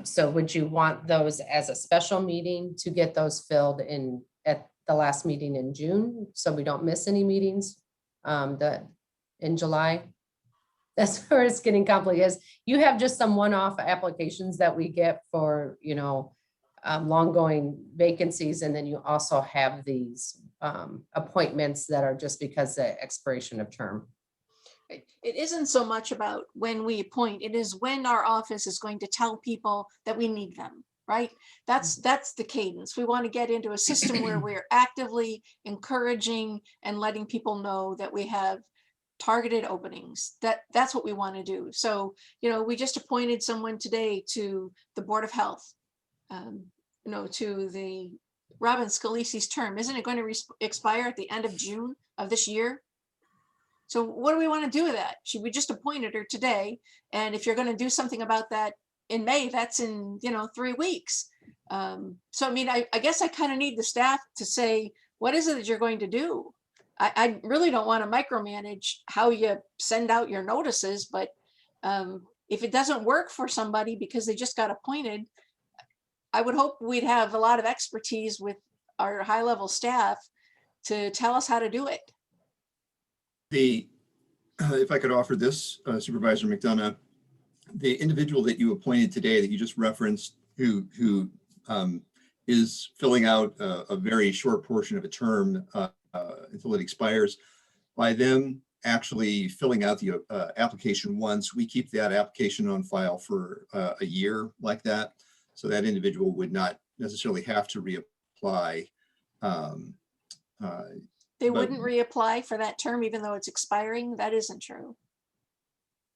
So would you want those as a special meeting to get those filled in at the last meeting in June? So we don't miss any meetings in July? That's where it's getting complicated. You have just some one-off applications that we get for, long-going vacancies. And then you also have these appointments that are just because the expiration of term. It isn't so much about when we appoint, it is when our office is going to tell people that we need them, right? That's the cadence. We want to get into a system where we're actively encouraging and letting people know that we have targeted openings. That's what we want to do. So, we just appointed someone today to the Board of Health, to the Robin Scalise's term. Isn't it going to expire at the end of June of this year? So what do we want to do with that? We just appointed her today. And if you're going to do something about that in May, that's in, 3 weeks. So, I mean, I guess I kind of need the staff to say, what is it that you're going to do? I really don't want to micromanage how you send out your notices, but if it doesn't work for somebody because they just got appointed, I would hope we'd have a lot of expertise with our high-level staff to tell us how to do it. If I could offer this, Supervisor McDonough, the individual that you appointed today that you just referenced, who is filling out a very short portion of a term until it expires, by them actually filling out the application once, we keep that application on file for a year like that. So that individual would not necessarily have to reapply. They wouldn't reapply for that term, even though it's expiring? That isn't true.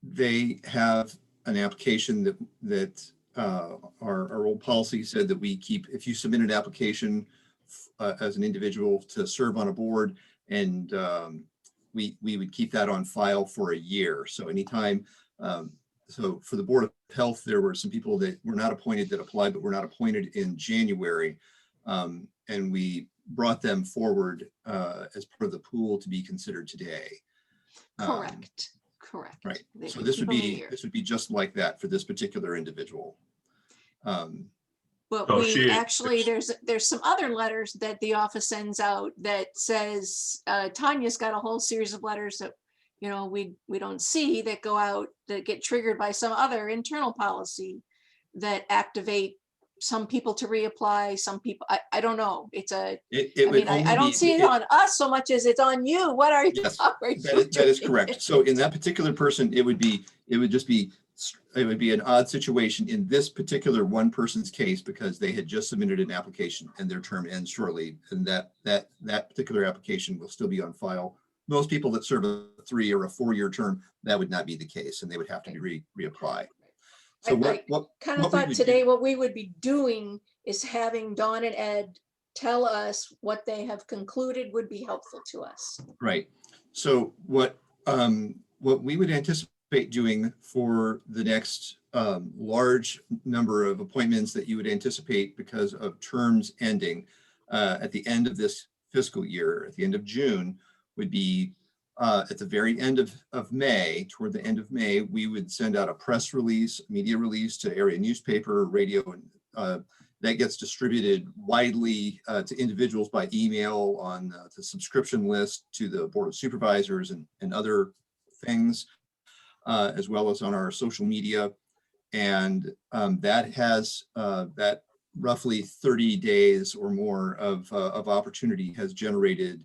They have an application that our old policy said that we keep, if you submit an application as an individual to serve on a board, and we would keep that on file for a year. So anytime, so for the Board of Health, there were some people that were not appointed that applied, but were not appointed in January. And we brought them forward as part of the pool to be considered today. Correct. Right. So this would be just like that for this particular individual. But So we actually, there's some other letters that the office sends out that says, Tanya's got a whole series of letters that, we don't see, that go out, that get triggered by some other internal policy that activate some people to reapply, some people, I don't know. It's I don't see it on us so much as it's on you. What are you? Yes, that is correct. So in that particular person, it would be an odd situation in this particular one person's case, because they had just submitted an application and their term ends shortly, and that particular application will still be on file. Most people that serve a 3 or a 4-year term, that would not be the case, and they would have to reapply. So I kind of thought today what we would be doing is having Dawn and Ed tell us what they have concluded would be helpful to us. Right. So what we would anticipate doing for the next large number of appointments that you would anticipate because of terms ending at the end of this fiscal year, at the end of June, would be at the very end of May, toward the end of May, we would send out a press release, media release to area newspaper, radio, and that gets distributed widely to individuals by email on the subscription list to the Board of Supervisors and other things, as well as on our social media. And that has that roughly 30 days or more of opportunity has generated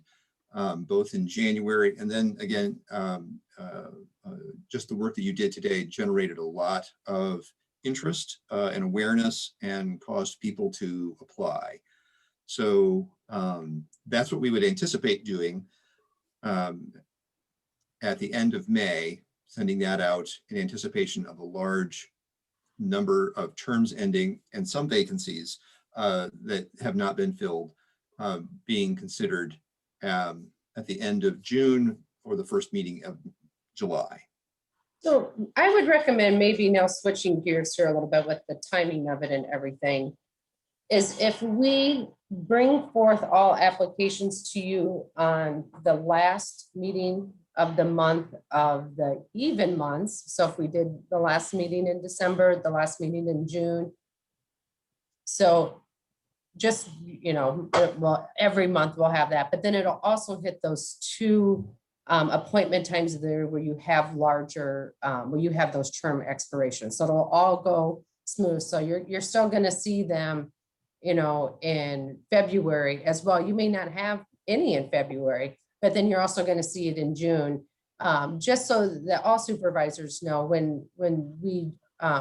both in January, and then again, just the work that you did today generated a lot of interest and awareness and caused people to apply. So that's what we would anticipate doing at the end of May, sending that out in anticipation of a large number of terms ending and some vacancies that have not been filled being considered at the end of June or the first meeting of July. So I would recommend maybe now switching gears here a little bit with the timing of it and everything, is if we bring forth all applications to you on the last meeting of the month of the even months. So if we did the last meeting in December, the last meeting in June. So just, well, every month we'll have that, but then it'll also hit those two appointment times there where you have larger, where you have those term expirations. So it'll all go smooth. So you're still gonna see them, in February as well. You may not have any in February, but then you're also gonna see it in June. Just so that all supervisors know, when we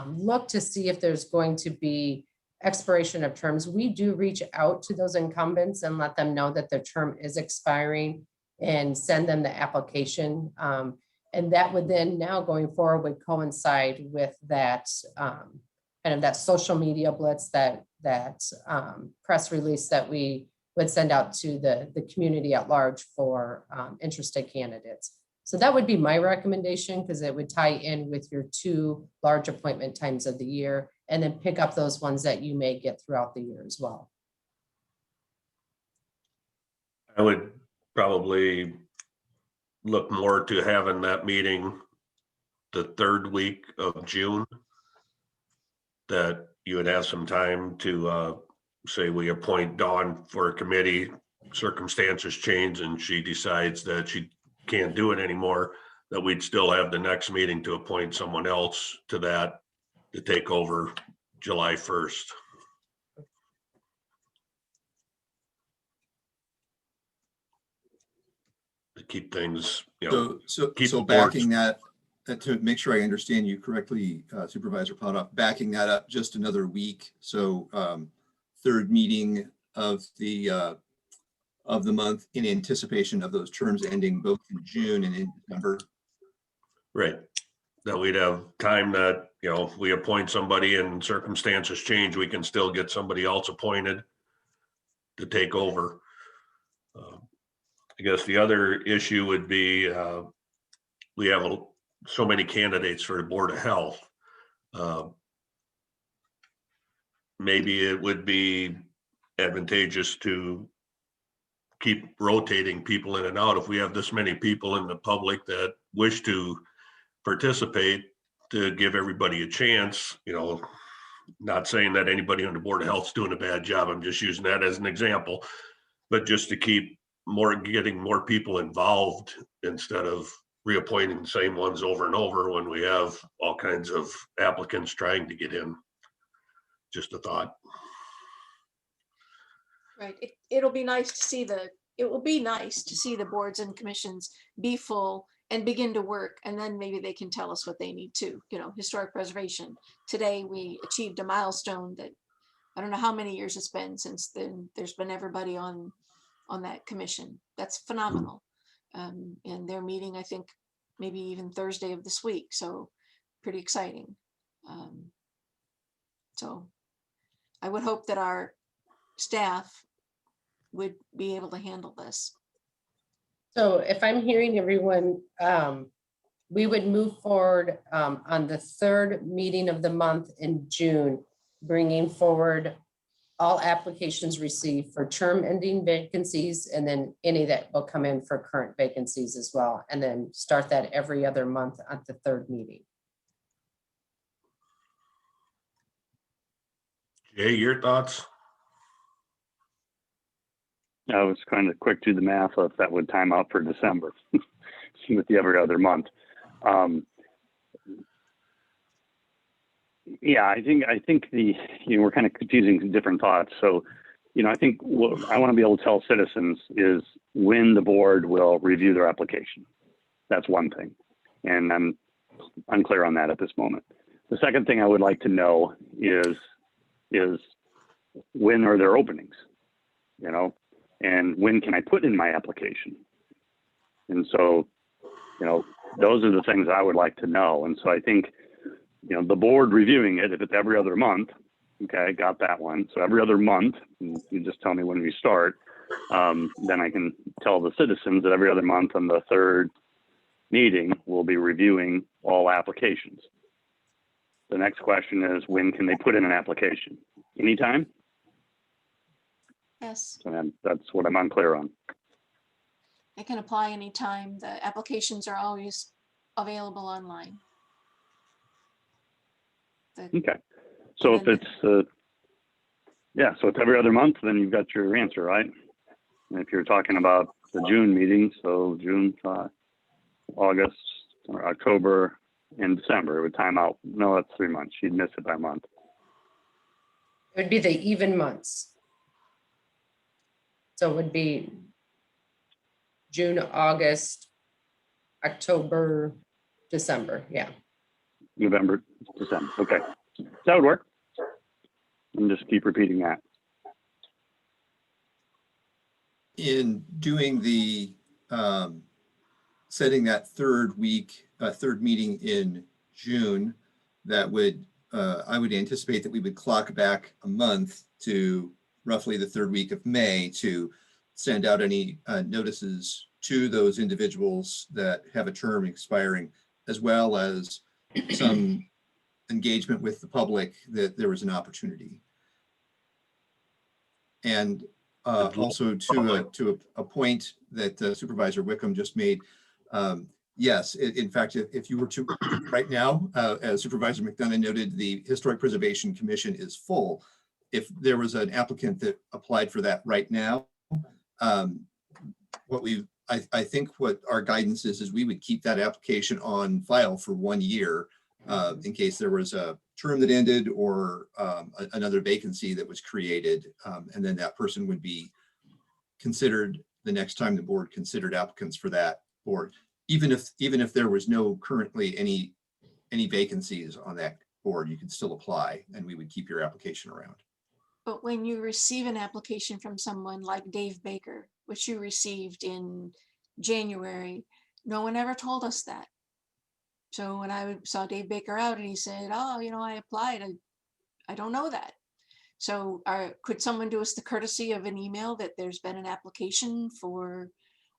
look to see if there's going to be expiration of terms, we do reach out to those incumbents and let them know that their term is expiring and send them the application. And that would then now going forward would coincide with that kind of that social media blitz, that press release that we would send out to the community at large for interested candidates. So that would be my recommendation, because it would tie in with your two large appointment times of the year, and then pick up those ones that you may get throughout the year as well. I would probably look more to having that meeting the third week of June, that you would have some time to say we appoint Dawn for a committee, circumstances change and she decides that she can't do it anymore, that we'd still have the next meeting to appoint someone else to that to take over July 1st. To keep things, So backing that, to make sure I understand you correctly, Supervisor Potoff, backing that up just another week. So third meeting of the month in anticipation of those terms ending both in June and in December. Right. That we'd have time that, if we appoint somebody and circumstances change, we can still get somebody else appointed to take over. I guess the other issue would be we have so many candidates for the Board of Health. Maybe it would be advantageous to keep rotating people in and out. If we have this many people in the public that wish to participate, to give everybody a chance, not saying that anybody on the Board of Health is doing a bad job. I'm just using that as an example, but just to keep getting more people involved instead of reappointing the same ones over and over when we have all kinds of applicants trying to get in. Just a thought. Right. It will be nice to see the boards and commissions be full and begin to work, and then maybe they can tell us what they need to, historic preservation. Today we achieved a milestone that I don't know how many years it's been since then. There's been everybody on that commission. That's phenomenal. And they're meeting, I think, maybe even Thursday of this week. So pretty exciting. So I would hope that our staff would be able to handle this. So if I'm hearing everyone, we would move forward on the third meeting of the month in June, bringing forward all applications received for term ending vacancies, and then any that will come in for current vacancies as well. And then start that every other month at the third meeting. Jay, your thoughts? I was kind of quick to the math if that would time out for December with the every other month. Yeah, I think we're kind of confusing different thoughts. So, I think what I want to be able to tell citizens is when the board will review their application. That's one thing. And I'm unclear on that at this moment. The second thing I would like to know is when are there openings, and when can I put in my application? And so, those are the things I would like to know. And so I think, the board reviewing it, if it's every other month, okay, got that one. So every other month, you just tell me when we start, then I can tell the citizens that every other month on the third meeting, we'll be reviewing all applications. The next question is, when can they put in an application? Anytime? Yes. So that's what I'm unclear on. can apply anytime. The applications are always available online. Okay. So if it's, yeah, so it's every other month, then you've got your answer, right? And if you're talking about the June meeting, so June, August, or October, and December, it would time out. No, that's 3 months. You'd miss it by a month. It would be the even months. So it would be June, August, October, December, yeah. November, December. Okay. That would work. And just keep repeating that. In doing the setting that third meeting in June, that would I would anticipate that we would clock back a month to roughly the third week of May to send out any notices to those individuals that have a term expiring, as well as some engagement with the public that there was an opportunity. And also to a point that Supervisor Wickham just made, yes, in fact, if you were to, right now, as Supervisor McDonough noted, the Historic Preservation Commission is full. If there was an applicant that applied for that right now, I think what our guidance is we would keep that application on file for 1 year in case there was a term that ended or another vacancy that was created, and then that person would be considered the next time the board considered applicants for that board, even if there was no currently any vacancies on that board, you could still apply, and we would keep your application around. But when you receive an application from someone like Dave Baker, which you received in January, no one ever told us that. So when I saw Dave Baker out and he said, oh, you know, I applied, I don't know that. So could someone do us the courtesy of an email that there's been an application for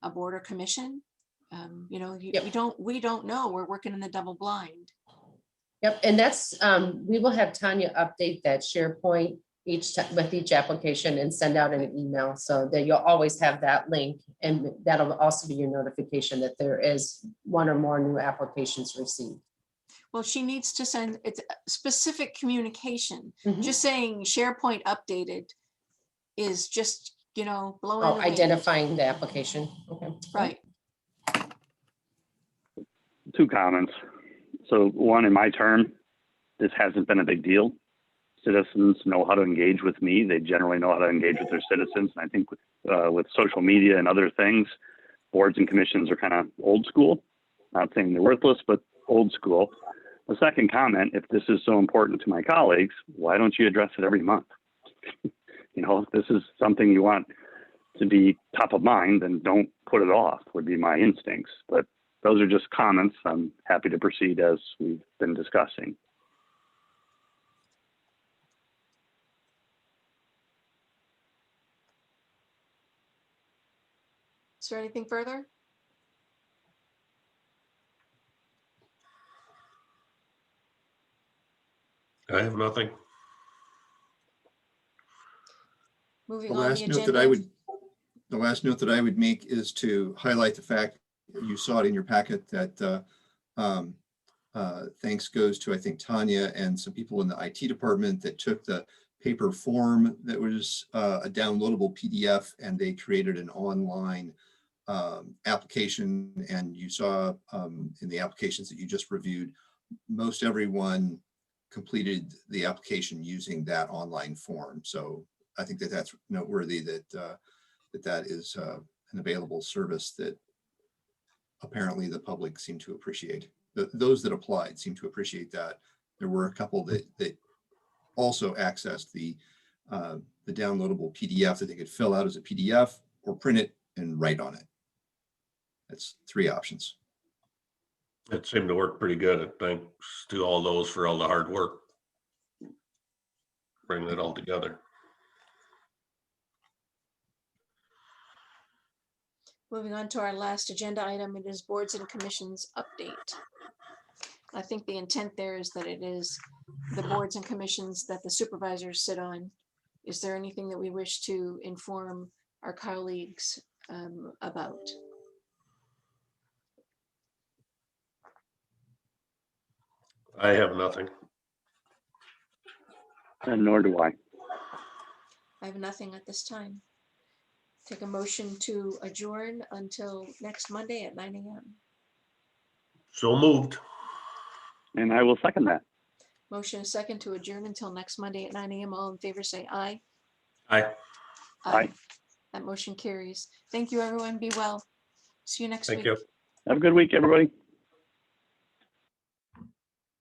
a board or commission? You know, we don't know. We're working in the double blind. Yep, and that's, we will have Tanya update that SharePoint with each application and send out an email so that you'll always have that link, and that'll also be your notification that there is one or more new applications received. Well, she needs to send it's specific communication. Mhm. Just saying SharePoint updated is just, you know, blowing the wind. Identifying the application. Okay. Right. 2 comments. So one, in my term, this hasn't been a big deal. Citizens know how to engage with me. They generally know how to engage with their citizens. And I think with social media and other things, boards and commissions are kind of old school. Not saying they're worthless, but old school. The second comment, if this is so important to my colleagues, why don't you address it every month? You know, if this is something you want to be top of mind, then don't put it off, would be my instincts. But those are just comments. I'm happy to proceed as we've been discussing. Is there anything further? I have nothing. Moving The on last the note agenda. the last note that I would make is to highlight the fact you saw it in your packet that thanks goes to, I think, Tanya and some people in the IT department that took the paper form that was a downloadable PDF, and they created an online application. And you saw in the applications that you just reviewed, most everyone completed the application using that online form. So I think that that's noteworthy that that is an available service that apparently the public seem to appreciate. Those that applied seem to appreciate that. There were a couple that also accessed the downloadable PDF that they could fill out as a PDF or print it and write on it. That's 3 options. It seemed to work pretty good. Thanks to all those for all the hard work. Bringing it all together. Moving on to our last agenda item, it is boards and commissions update. I think the intent there is that it is the boards and commissions that the supervisors sit on. Is there anything that we wish to inform our colleagues about? I have nothing. And nor do I. I have nothing at this time. Take a motion to adjourn until next Monday at 9 a.m. So moved. And I will second that. Motion is second to adjourn until next Monday at 9 a.m. All in favor, say aye. Aye. Aye. That motion carries. Thank you, everyone. Be well. See you next Thank week. you. Have a good week, everybody.